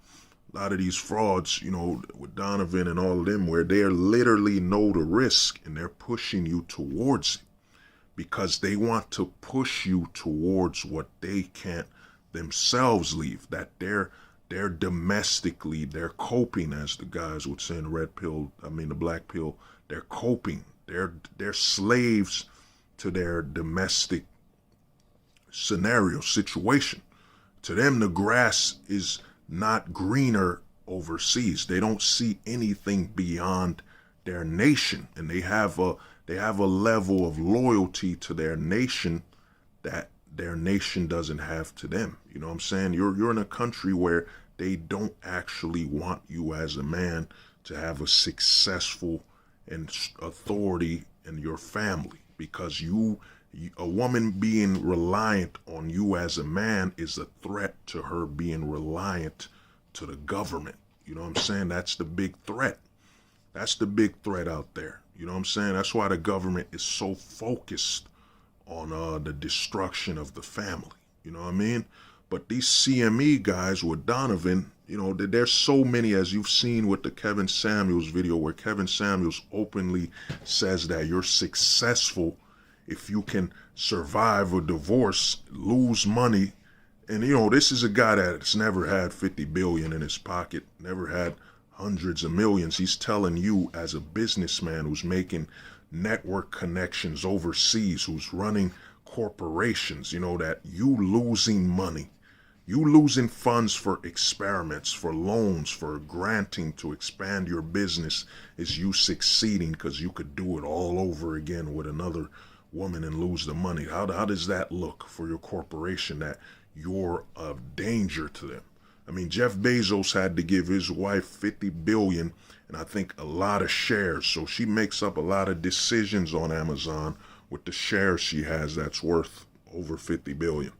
a lot of these frauds, with Donovan and all of them, where they're literally know the risk and they're pushing you towards it because they want to push you towards what they can't themselves leave, that they're domestically, they're coping, as the guys would say in the black pill, they're coping. They're slaves to their domestic situation. To them, the grass is not greener overseas. They don't see anything beyond their nation, and they have a level of loyalty to their nation that their nation doesn't have to them. You know what I'm saying? You're in a country where they don't actually want you as a man to have a successful and authority in your family, because a woman being reliant on you as a man is a threat to her being reliant to the government. You know what I'm saying? That's the big threat. That's the big threat out there. You know what I'm saying? That's why the government is so focused on the destruction of the family. You know what I mean? But these CME guys with Donovan, there's so many, as you've seen with the Kevin Samuels video, where Kevin Samuels openly says that you're successful if you can survive a divorce, lose money. And, this is a guy that's never had 50 billion in his pocket, never had hundreds of millions. He's telling you, as a businessman who's making network connections overseas, who's running corporations, that you losing money, you losing funds for experiments, for loans, for granting to expand your business, is you succeeding because you could do it all over again with another woman and lose the money. How does that look for your corporation, that you're a danger to them? I mean, Jeff Bezos had to give his wife 50 billion and I think a lot of shares. So she makes up a lot of decisions on Amazon with the shares she has that's worth over 50 billion.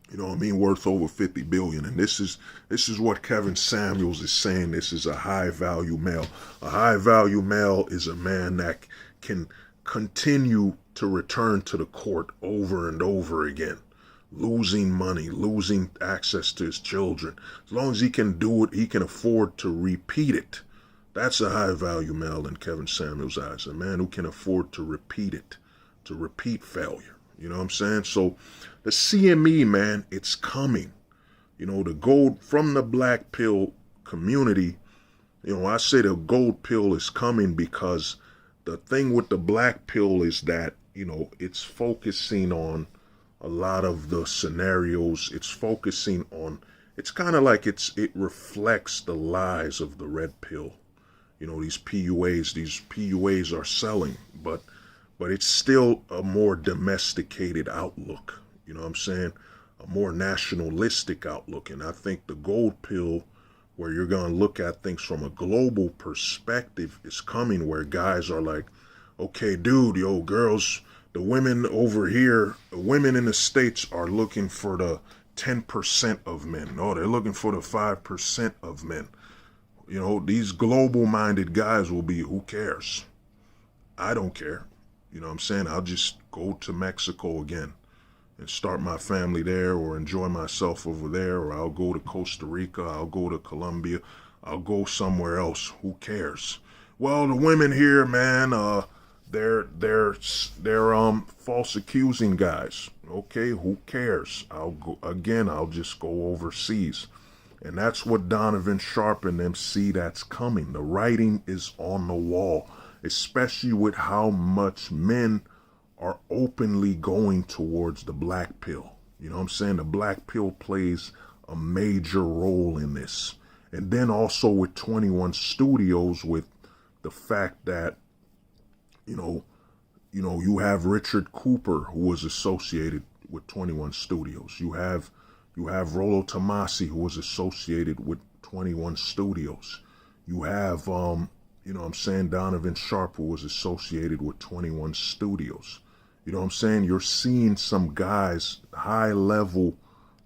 You know what I mean? Worth over 50 billion. And this is what Kevin Samuels is saying. This is a high value male. A high value male is a man that can continue to return to the court over and over again, losing money, losing access to his children. As long as he can do it, he can afford to repeat it. That's a high value male in Kevin Samuels' eyes, a man who can afford to repeat it, to repeat failure. You know what I'm saying? So the CME, man, it's coming. The gold from the black pill community, I say the gold pill is coming because the thing with the black pill is that, it's focusing on a lot of the scenarios. It's focusing on, it's kind of like it reflects the lies of the red pill. These PUAs are selling, but it's still a more domesticated outlook. You know what I'm saying? A more nationalistic outlook. And I think the gold pill, where you're going to look at things from a global perspective, is coming, where guys are like, okay, dude, girls, the women over here, the women in the States are looking for the 10% of men. No, they're looking for the 5% of men. These global-minded guys will be, who cares? I don't care. You know what I'm saying? I'll just go to Mexico again and start my family there, or enjoy myself over there, or I'll go to Costa Rica, I'll go to Colombia, I'll go somewhere else. Who cares? Well, the women here, man, they're false accusing guys. Okay, who cares? I'll just go overseas. And that's what Donovan Sharp and them see that's coming. The writing is on the wall, especially with how much men are openly going towards the black pill. You know what I'm saying? The black pill plays a major role in this. And then also with 21 Studios, with the fact that, you have Richard Cooper, who was associated with 21 Studios. You have Rollo Tomasi, who was associated with 21 Studios. You have, Donovan Sharp, who was associated with 21 Studios. You know what I'm saying? You're seeing some guys, high-level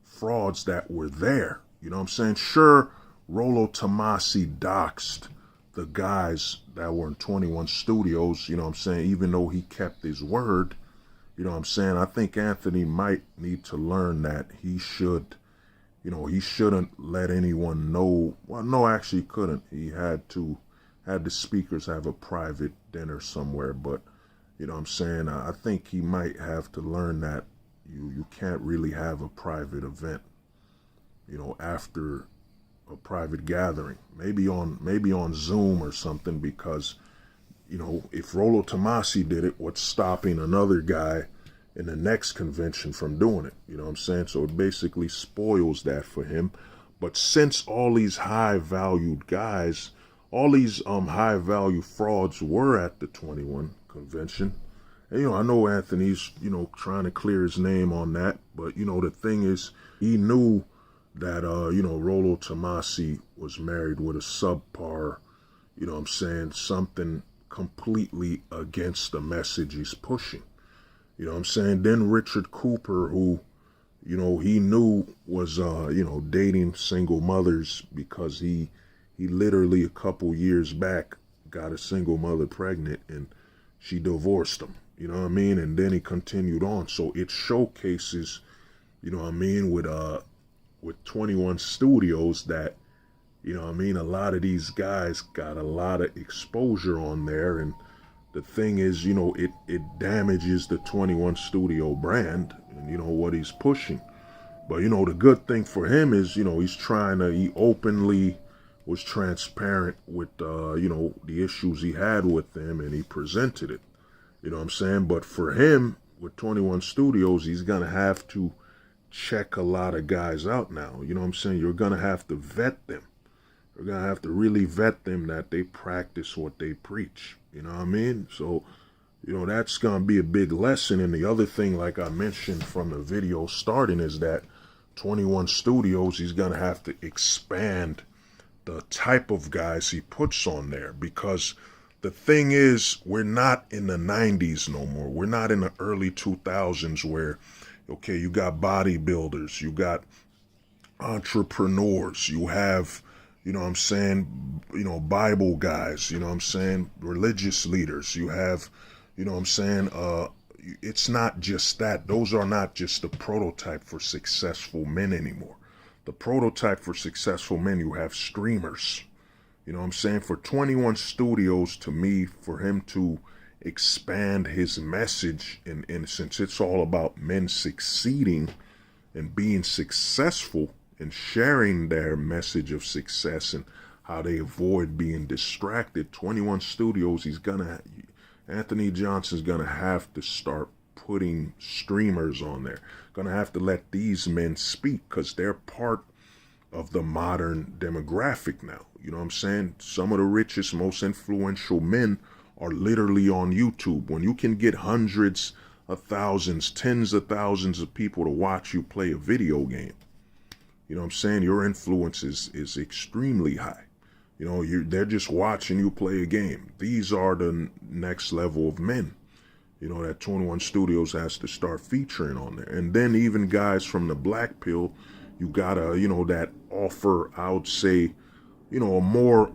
frauds that were there. You know what I'm saying? Sure, Rollo Tomasi doxed the guys that were in 21 Studios, you know what I'm saying, even though he kept his word. You know what I'm saying? I think Anthony might need to learn that he shouldn't let anyone know. Well, no, actually he couldn't. He had the speakers have a private dinner somewhere, but you know what I'm saying? I think he might have to learn that you can't really have a private event, after a private gathering. Maybe on Zoom or something, because, if Rollo Tomasi did it, what's stopping another guy in the next convention from doing it? You know what I'm saying? So it basically spoils that for him. But since all these high-valued guys, all these high-value frauds were at the 21 convention, and, I know Anthony's, trying to clear his name on that, but, the thing is, he knew that, Rollo Tomasi was married with a subpar, something completely against the message he's pushing. You know what I'm saying? Then Richard Cooper, who, he knew was, dating single mothers, because he literally a couple years back got a single mother pregnant and she divorced him. You know what I mean? And then he continued on. So it showcases, with 21 Studios that, a lot of these guys got a lot of exposure on there. And the thing is, it damages the 21 Studio brand and, what he's pushing. But, the good thing for him is, he openly was transparent with, the issues he had with them, and he presented it. You know what I'm saying? But for him, with 21 Studios, he's going to have to check a lot of guys out now. You know what I'm saying? You're going to have to vet them. You're going to have to really vet them that they practice what they preach. You know what I mean? So, that's going to be a big lesson. And the other thing, like I mentioned from the video starting, is that 21 Studios, he's going to have to expand the type of guys he puts on there, because the thing is, we're not in the 90s no more. We're not in the early 2000s where, okay, you got bodybuilders, you got entrepreneurs, you have, Bible guys, religious leaders, you have, it's not just that. Those are not just the prototype for successful men anymore. The prototype for successful men, you have streamers. You know what I'm saying? For 21 Studios, to me, for him to expand his message, and since it's all about men succeeding and being successful and sharing their message of success and how they avoid being distracted, 21 Studios, Anthony Johnson's gonna have to start putting streamers on there. Gonna have to let these men speak, because they're part of the modern demographic now. You know what I'm saying? Some of the richest, most influential men are literally on YouTube. When you can get hundreds of thousands, tens of thousands of people to watch you play a video game, you know what I'm saying? Your influence is extremely high. They're just watching you play a game. These are the next level of men, that 21 Studios has to start featuring on there. And then even guys from the black pill, you gotta, that offer, I would say, a more,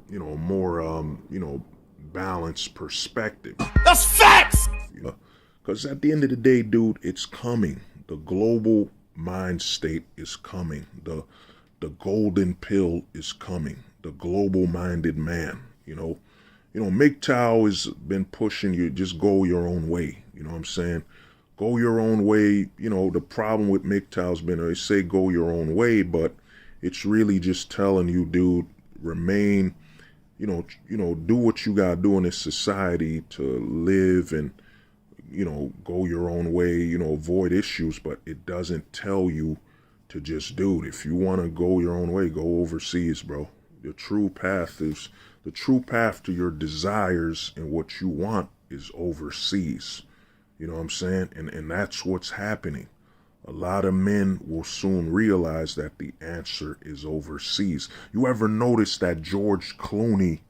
more balanced perspective. That's facts! Because at the end of the day, dude, it's coming. The global mind state is coming. The golden pill is coming. The global-minded man, MGTOW has been pushing you, just go your own way. You know what I'm saying? Go your own way. The problem with MGTOW's been, they say go your own way, but it's really just telling you, dude, remain, do what you gotta do in this society to live and, go your own way, avoid issues, but it doesn't tell you to just do it. If you want to go your own way, go overseas, bro. The true path to your desires and what you want is overseas. You know what I'm saying? And that's what's happening. A lot of men will soon realize that the answer is overseas. You ever notice that George Clooney,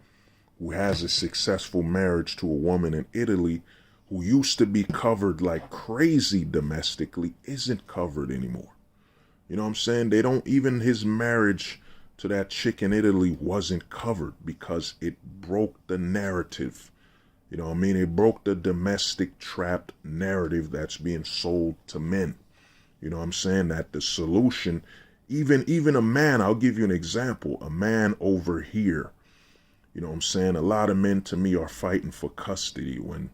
who has a successful marriage to a woman in Italy, who used to be covered like crazy domestically, isn't covered anymore? You know what I'm saying? They don't, even his marriage to that chick in Italy wasn't covered because it broke the narrative. You know what I mean? It broke the domestic trapped narrative that's being sold to men. You know what I'm saying? That the solution, even a man, I'll give you an example, a man over here, you know what I'm saying? A lot of men to me are fighting for custody when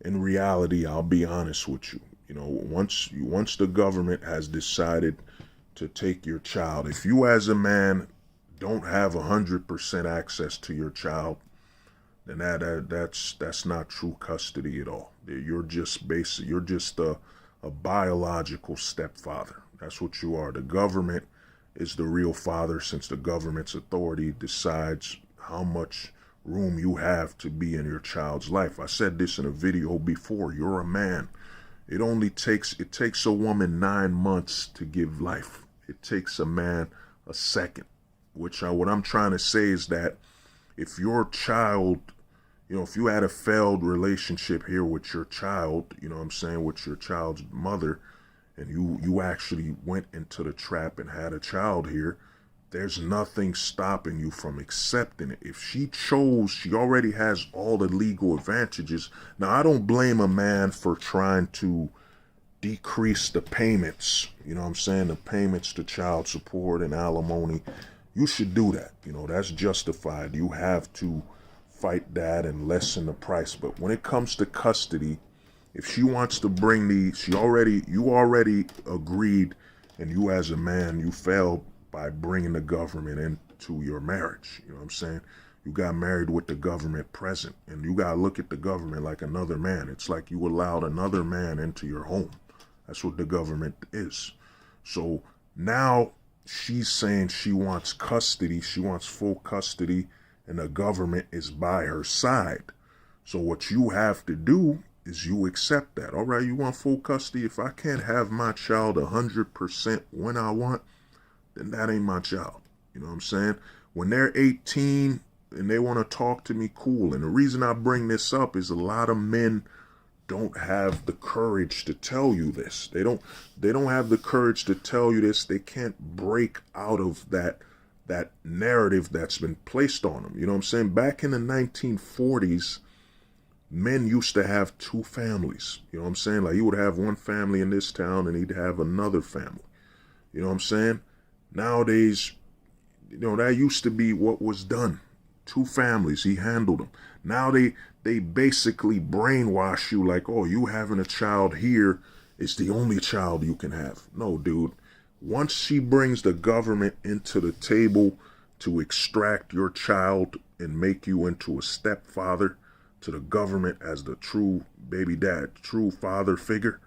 in reality, I'll be honest with you, once the government has decided to take your child, if you as a man don't have 100% access to your child, then that's not true custody at all. You're just a biological stepfather. That's what you are. The government is the real father, since the government's authority decides how much room you have to be in your child's life. I said this in a video before. You're a man. It takes a woman 9 months to give life. It takes a man a second. What I'm trying to say is that if your child, if you had a failed relationship here with your child, with your child's mother, and you actually went into the trap and had a child here, there's nothing stopping you from accepting it. If she chose, she already has all the legal advantages. Now, I don't blame a man for trying to decrease the payments, the payments to child support and alimony. You should do that. That's justified. You have to fight that and lessen the price. But when it comes to custody, if she wants to bring you already agreed, and you as a man, you failed by bringing the government into your marriage. You know what I'm saying? You got married with the government present, and you got to look at the government like another man. It's like you allowed another man into your home. That's what the government is. So now she's saying she wants custody. She wants full custody, and the government is by her side. So what you have to do is you accept that. All right, you want full custody? If I can't have my child 100% when I want, then that ain't my child. You know what I'm saying? When they're 18 and they want to talk to me, cool. And the reason I bring this up is a lot of men don't have the courage to tell you this. They don't have the courage to tell you this. They can't break out of that narrative that's been placed on them. You know what I'm saying? Back in the 1940s, men used to have two families. You know what I'm saying? Like, he would have one family in this town and he'd have another family. You know what I'm saying? Nowadays, that used to be what was done. Two families, he handled them. Now they basically brainwash you like, oh, you having a child here is the only child you can have. No, dude. Once she brings the government into the table to extract your child and make you into a stepfather to the government as the true baby dad, true father figure,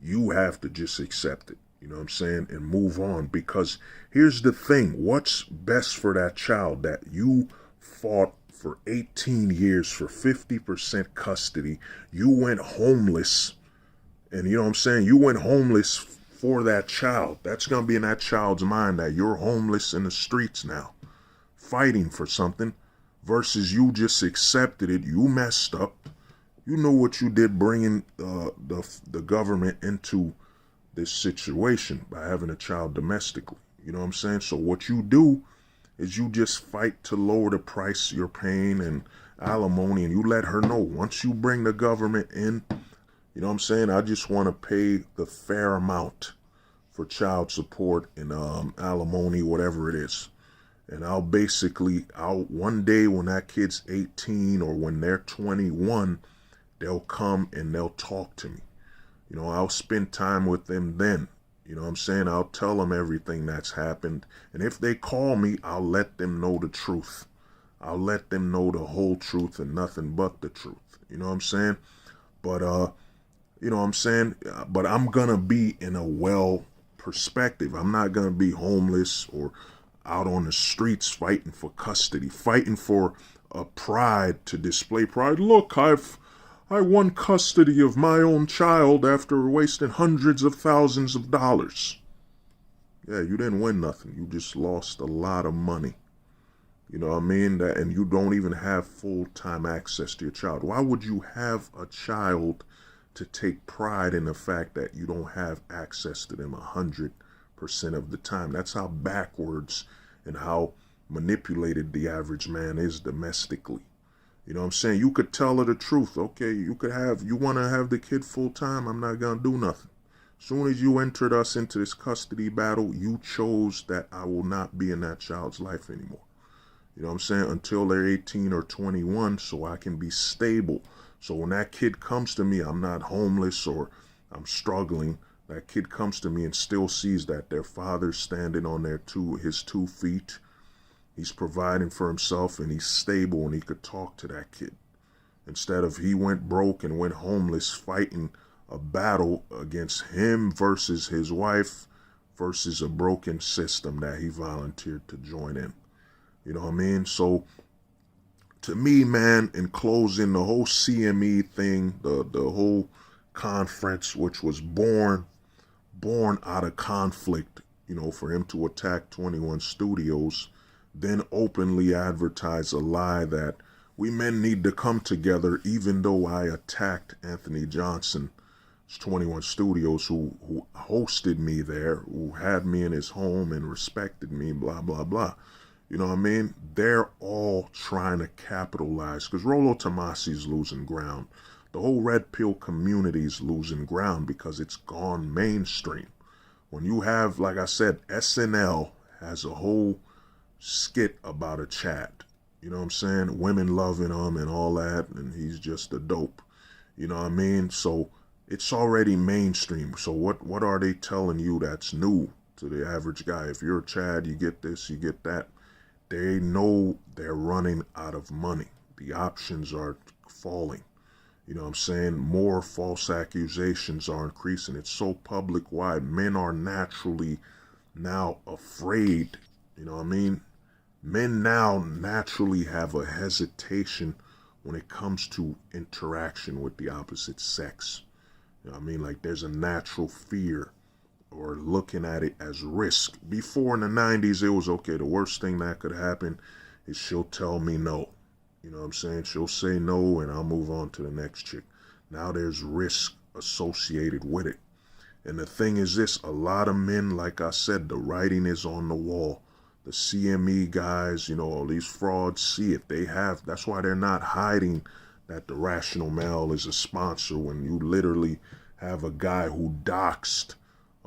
you have to just accept it. You know what I'm saying? And move on. Because here's the thing. What's best for that child? That you fought for 18 years for 50% custody. You went homeless. And you know what I'm saying? You went homeless for that child. That's going to be in that child's mind that you're homeless in the streets now, fighting for something, versus you just accepted it. You messed up. You know what you did, bringing the government into this situation by having a child domestically. You know what I'm saying? So what you do is you just fight to lower the price you're paying and alimony, and you let her know once you bring the government in, you know what I'm saying, I just want to pay the fair amount for child support and alimony, whatever it is. And I'll one day when that kid's 18 or when they're 21, they'll come and they'll talk to me. I'll spend time with them then. You know what I'm saying? I'll tell them everything that's happened. And if they call me, I'll let them know the truth. I'll let them know the whole truth and nothing but the truth. You know what I'm saying? But you know what I'm saying? But I'm gonna be in a well perspective. I'm not gonna be homeless or out on the streets fighting for custody, fighting for a pride, to display pride. Look, I won custody of my own child after wasting hundreds of thousands of dollars. Yeah, you didn't win nothing. You just lost a lot of money. You know what I mean? And you don't even have full-time access to your child. Why would you have a child to take pride in the fact that you don't have access to them 100% of the time? That's how backwards and how manipulated the average man is domestically. You know what I'm saying? You could tell her the truth. Okay, you want to have the kid full-time, I'm not going to do nothing. As soon as you entered us into this custody battle, you chose that I will not be in that child's life anymore. You know what I'm saying? Until they're 18 or 21, so I can be stable. So when that kid comes to me, I'm not homeless or I'm struggling. That kid comes to me and still sees that their father's standing on his 2 feet. He's providing for himself and he's stable and he could talk to that kid. Instead of he went broke and went homeless fighting a battle against him versus his wife versus a broken system that he volunteered to join in. You know what I mean? So to me, man, in closing, the whole CME thing, the whole conference, which was born out of conflict, you know, for him to attack 21 Studios, then openly advertise a lie that we men need to come together, even though I attacked Anthony Johnson's 21 Studios, who hosted me there, who had me in his home and respected me, blah, blah, blah. You know what I mean? They're all trying to capitalize because Rollo Tomasi's losing ground. The whole red pill community's losing ground because it's gone mainstream. When you have, like I said, SNL has a whole skit about a Chad. You know what I'm saying? Women loving him and all that, and he's just a dope. You know what I mean? So it's already mainstream. So what are they telling you that's new to the average guy? If you're a Chad, you get this, you get that. They know they're running out of money. The options are falling. You know what I'm saying? More false accusations are increasing. It's so public wide. Men are naturally now afraid. You know what I mean? Men now naturally have a hesitation when it comes to interaction with the opposite sex. You know what I mean? Like there's a natural fear or looking at it as risk. Before in the 90s, it was okay. The worst thing that could happen is she'll tell me no. You know what I'm saying? She'll say no and I'll move on to the next chick. Now there's risk associated with it. And the thing is this, a lot of men, like I said, the writing is on the wall. The CME guys, you know, all these frauds see it. That's why they're not hiding that the Rational Male is a sponsor when you literally have a guy who doxed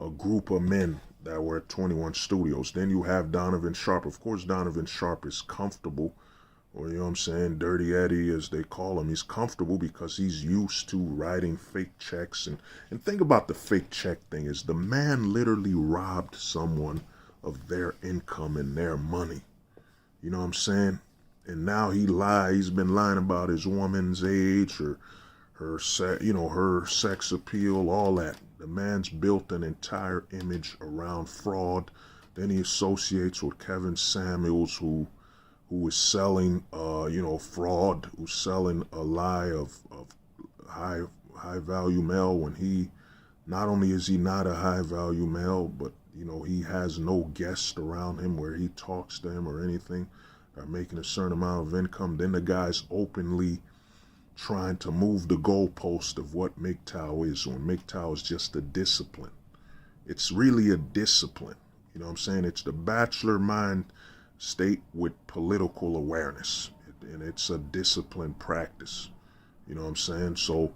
a group of men that were at 21 Studios. Then you have Donovan Sharp. Of course, Donovan Sharp is comfortable, or you know what I'm saying, Dirty Eddie as they call him. He's comfortable because he's used to writing fake checks. And think about the fake check thing is the man literally robbed someone of their income and their money. You know what I'm saying? And now he's been lying about his woman's age or her sex appeal, all that. The man's built an entire image around fraud. Then he associates with Kevin Samuels, who is selling, fraud, who's selling a lie of high value male when he, not only is he not a high value male, but you know, he has no guests around him where he talks to him or anything. They're making a certain amount of income. Then the guy's openly trying to move the goalpost of what MGTOW is, when MGTOW is just a discipline. It's really a discipline. You know what I'm saying? It's the bachelor mind state with political awareness. And it's a disciplined practice. You know what I'm saying? So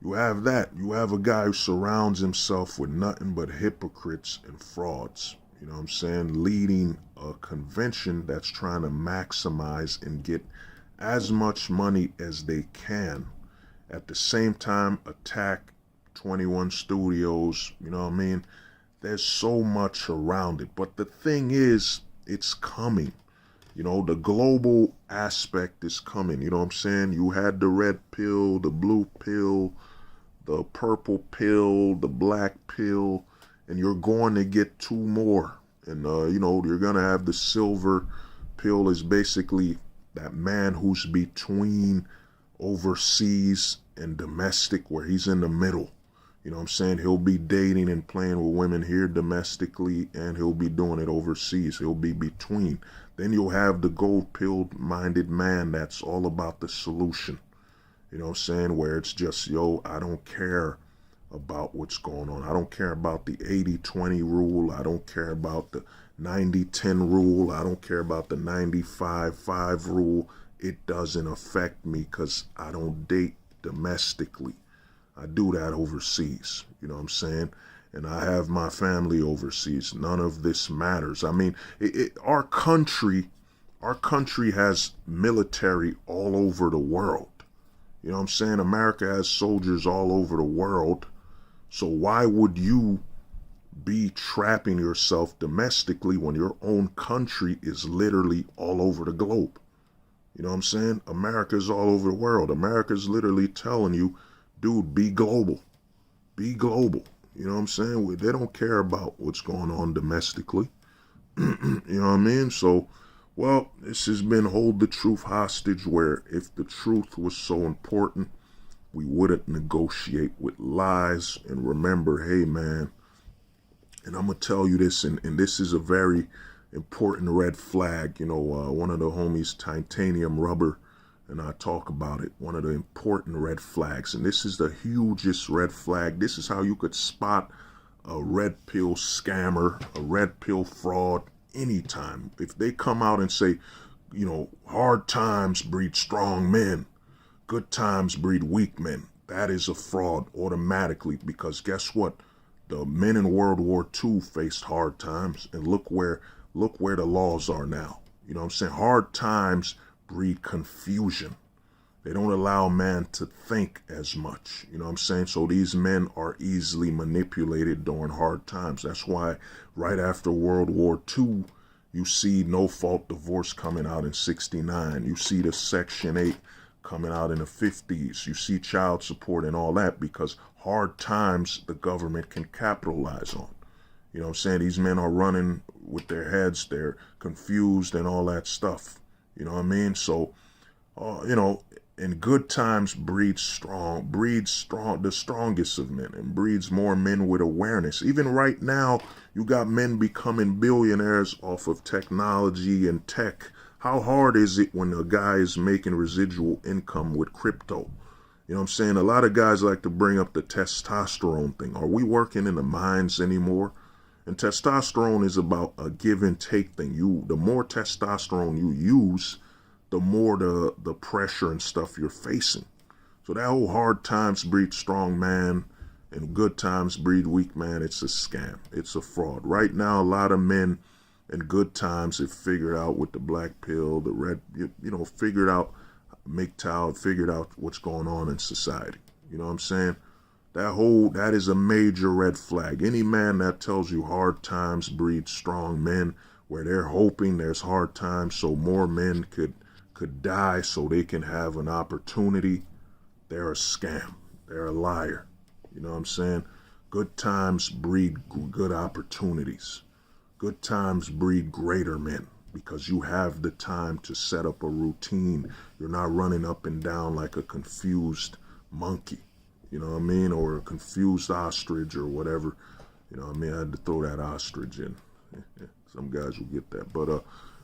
you have that. You have a guy who surrounds himself with nothing but hypocrites and frauds. You know what I'm saying? Leading a convention that's trying to maximize and get as much money as they can. At the same time, attack 21 Studios. You know what I mean? There's so much around it. But the thing is, it's coming. You know, the global aspect is coming. You know what I'm saying? You had the red pill, the blue pill, the purple pill, the black pill, and you're going to get two more. And, you know, you're going to have the silver pill is basically that man who's between overseas and domestic, where he's in the middle. You know what I'm saying? He'll be dating and playing with women here domestically, and he'll be doing it overseas. He'll be between. Then you'll have the gold pill minded man that's all about the solution. You know what I'm saying? Where it's just, yo, I don't care about what's going on. I don't care about the 80-20 rule. I don't care about the 90-10 rule. I don't care about the 95-5 rule. It doesn't affect me because I don't date domestically. I do that overseas. You know what I'm saying? And I have my family overseas. None of this matters. I mean, our country has military all over the world. You know what I'm saying? America has soldiers all over the world. So why would you be trapping yourself domestically when your own country is literally all over the globe? You know what I'm saying? America's all over the world. America's literally telling you, dude, be global. Be global. You know what I'm saying? They don't care about what's going on domestically. You know what I mean? So, well, this has been Hold the Truth Hostage, where if the truth was so important, we wouldn't negotiate with lies. And remember, hey, man, and I'm going to tell you this, and this is a very important red flag. You know, one of the homies, Titanium Rubber, and I talk about it, one of the important red flags. And this is the hugest red flag. This is how you could spot a red pill scammer, a red pill fraud anytime. If they come out and say, you know, hard times breed strong men, good times breed weak men, that is a fraud automatically, because guess what? The men in World War II faced hard times, and look where the laws are now. You know what I'm saying? Hard times breed confusion. They don't allow man to think as much. You know what I'm saying? So these men are easily manipulated during hard times. That's why right after World War II, you see no-fault divorce coming out in '69. You see the Section 8 coming out in the 50s. You see child support and all that, because hard times the government can capitalize on. You know what I'm saying? These men are running with their heads. They're confused and all that stuff. You know what I mean? So, you know, in good times breeds the strongest of men, and breeds more men with awareness. Even right now, you got men becoming billionaires off of technology and tech. How hard is it when a guy is making residual income with crypto? You know what I'm saying? A lot of guys like to bring up the testosterone thing. Are we working in the mines anymore? And testosterone is about a give and take thing. The more testosterone you use, the more the pressure and stuff you're facing. So that whole hard times breed strong man and good times breed weak man, it's a scam. It's a fraud. Right now, a lot of men in good times have figured out with the black pill, the red, you know, figured out what's going on in society. You know what I'm saying? That is a major red flag. Any man that tells you hard times breed strong men, where they're hoping there's hard times so more men could die so they can have an opportunity, they're a scam. They're a liar. You know what I'm saying? Good times breed good opportunities. Good times breed greater men, because you have the time to set up a routine. You're not running up and down like a confused monkey. You know what I mean? Or a confused ostrich or whatever. You know what I mean? I had to throw that ostrich in. Some guys will get that. But,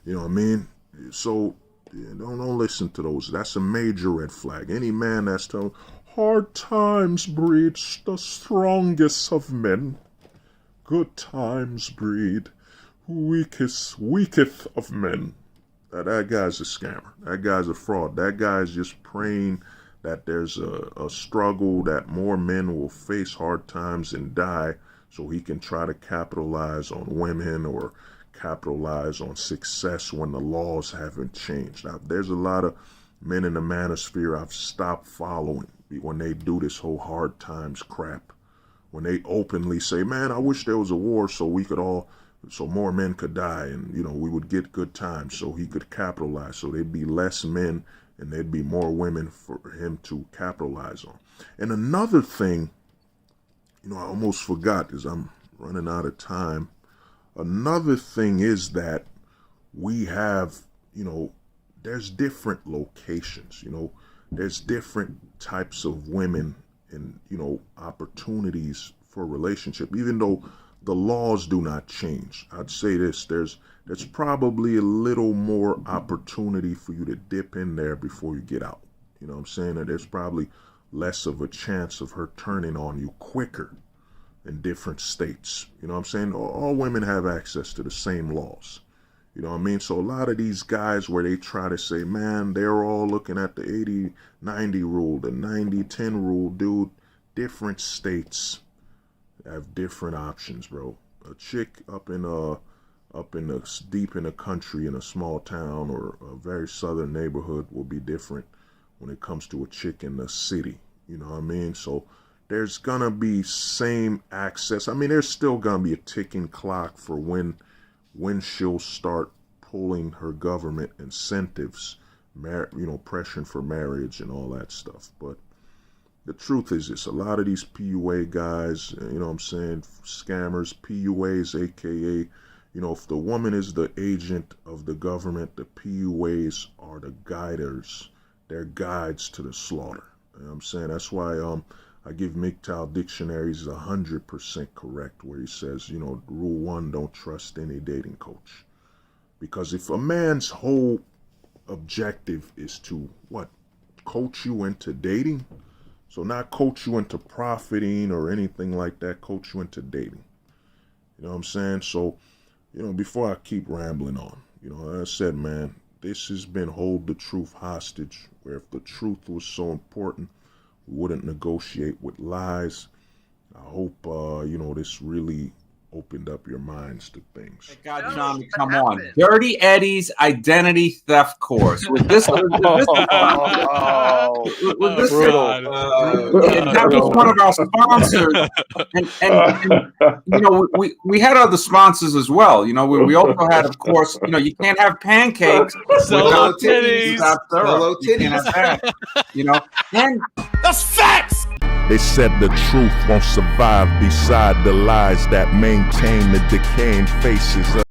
you know what I mean? So, don't listen to those. That's a major red flag. Any man that's telling, hard times breeds the strongest of men. Good times breed weakest of men. That guy's a scammer. That guy's a fraud. That guy's just praying that there's a struggle, that more men will face hard times and die, so he can try to capitalize on women or capitalize on success when the laws haven't changed. Now, there's a lot of men in the manosphere I've stopped following when they do this whole hard times crap. When they openly say, man, I wish there was a war so we could all so more men could die, and we would get good times, so he could capitalize. So there'd be less men and there'd be more women for him to capitalize on. And another thing, I almost forgot because I'm running out of time. Another thing is that we have, there's different locations, there's different types of women and, opportunities for a relationship, even though the laws do not change. I'd say this, there's probably a little more opportunity for you to dip in there before you get out. You know what I'm saying? That there's probably less of a chance of her turning on you quicker in different states. You know what I'm saying? All women have access to the same laws. You know what I mean? So a lot of these guys where they try to say, man, they're all looking at the 80-90 rule, the 90-10 rule, dude, different states have different options, bro. A chick up in deep in the country in a small town or a very southern neighborhood will be different when it comes to a chick in the city. You know what I mean? So there's gonna be same access. I mean, there's still gonna be a ticking clock for when she'll start pulling her government incentives, pressuring for marriage and all that stuff. But the truth is this, a lot of these PUA guys, scammers, PUAs, aka, if the woman is the agent of the government, the PUAs are the guiders. They're guides to the slaughter. You know what I'm saying? That's why I give MGTOW dictionaries 100% correct, where he says, rule 1, don't trust any dating coach. Because if a man's whole objective is to, coach you into dating, so not coach you into profiting or anything like that, coach you into dating. You know what I'm saying? So, before I keep rambling on, like I said, man, this has been Hold the Truth Hostage, where if the truth was so important, we wouldn't negotiate with lies. I hope, this really opened up your minds to things. God, Johnny, come on. Dirty Eddie's identity theft course. That was one of our sponsors. And we had other sponsors as well. We also had, of course, you can't have pancakes without titties. Solo titties. And that's facts. They said the truth won't survive beside the lies that maintain the decaying faces of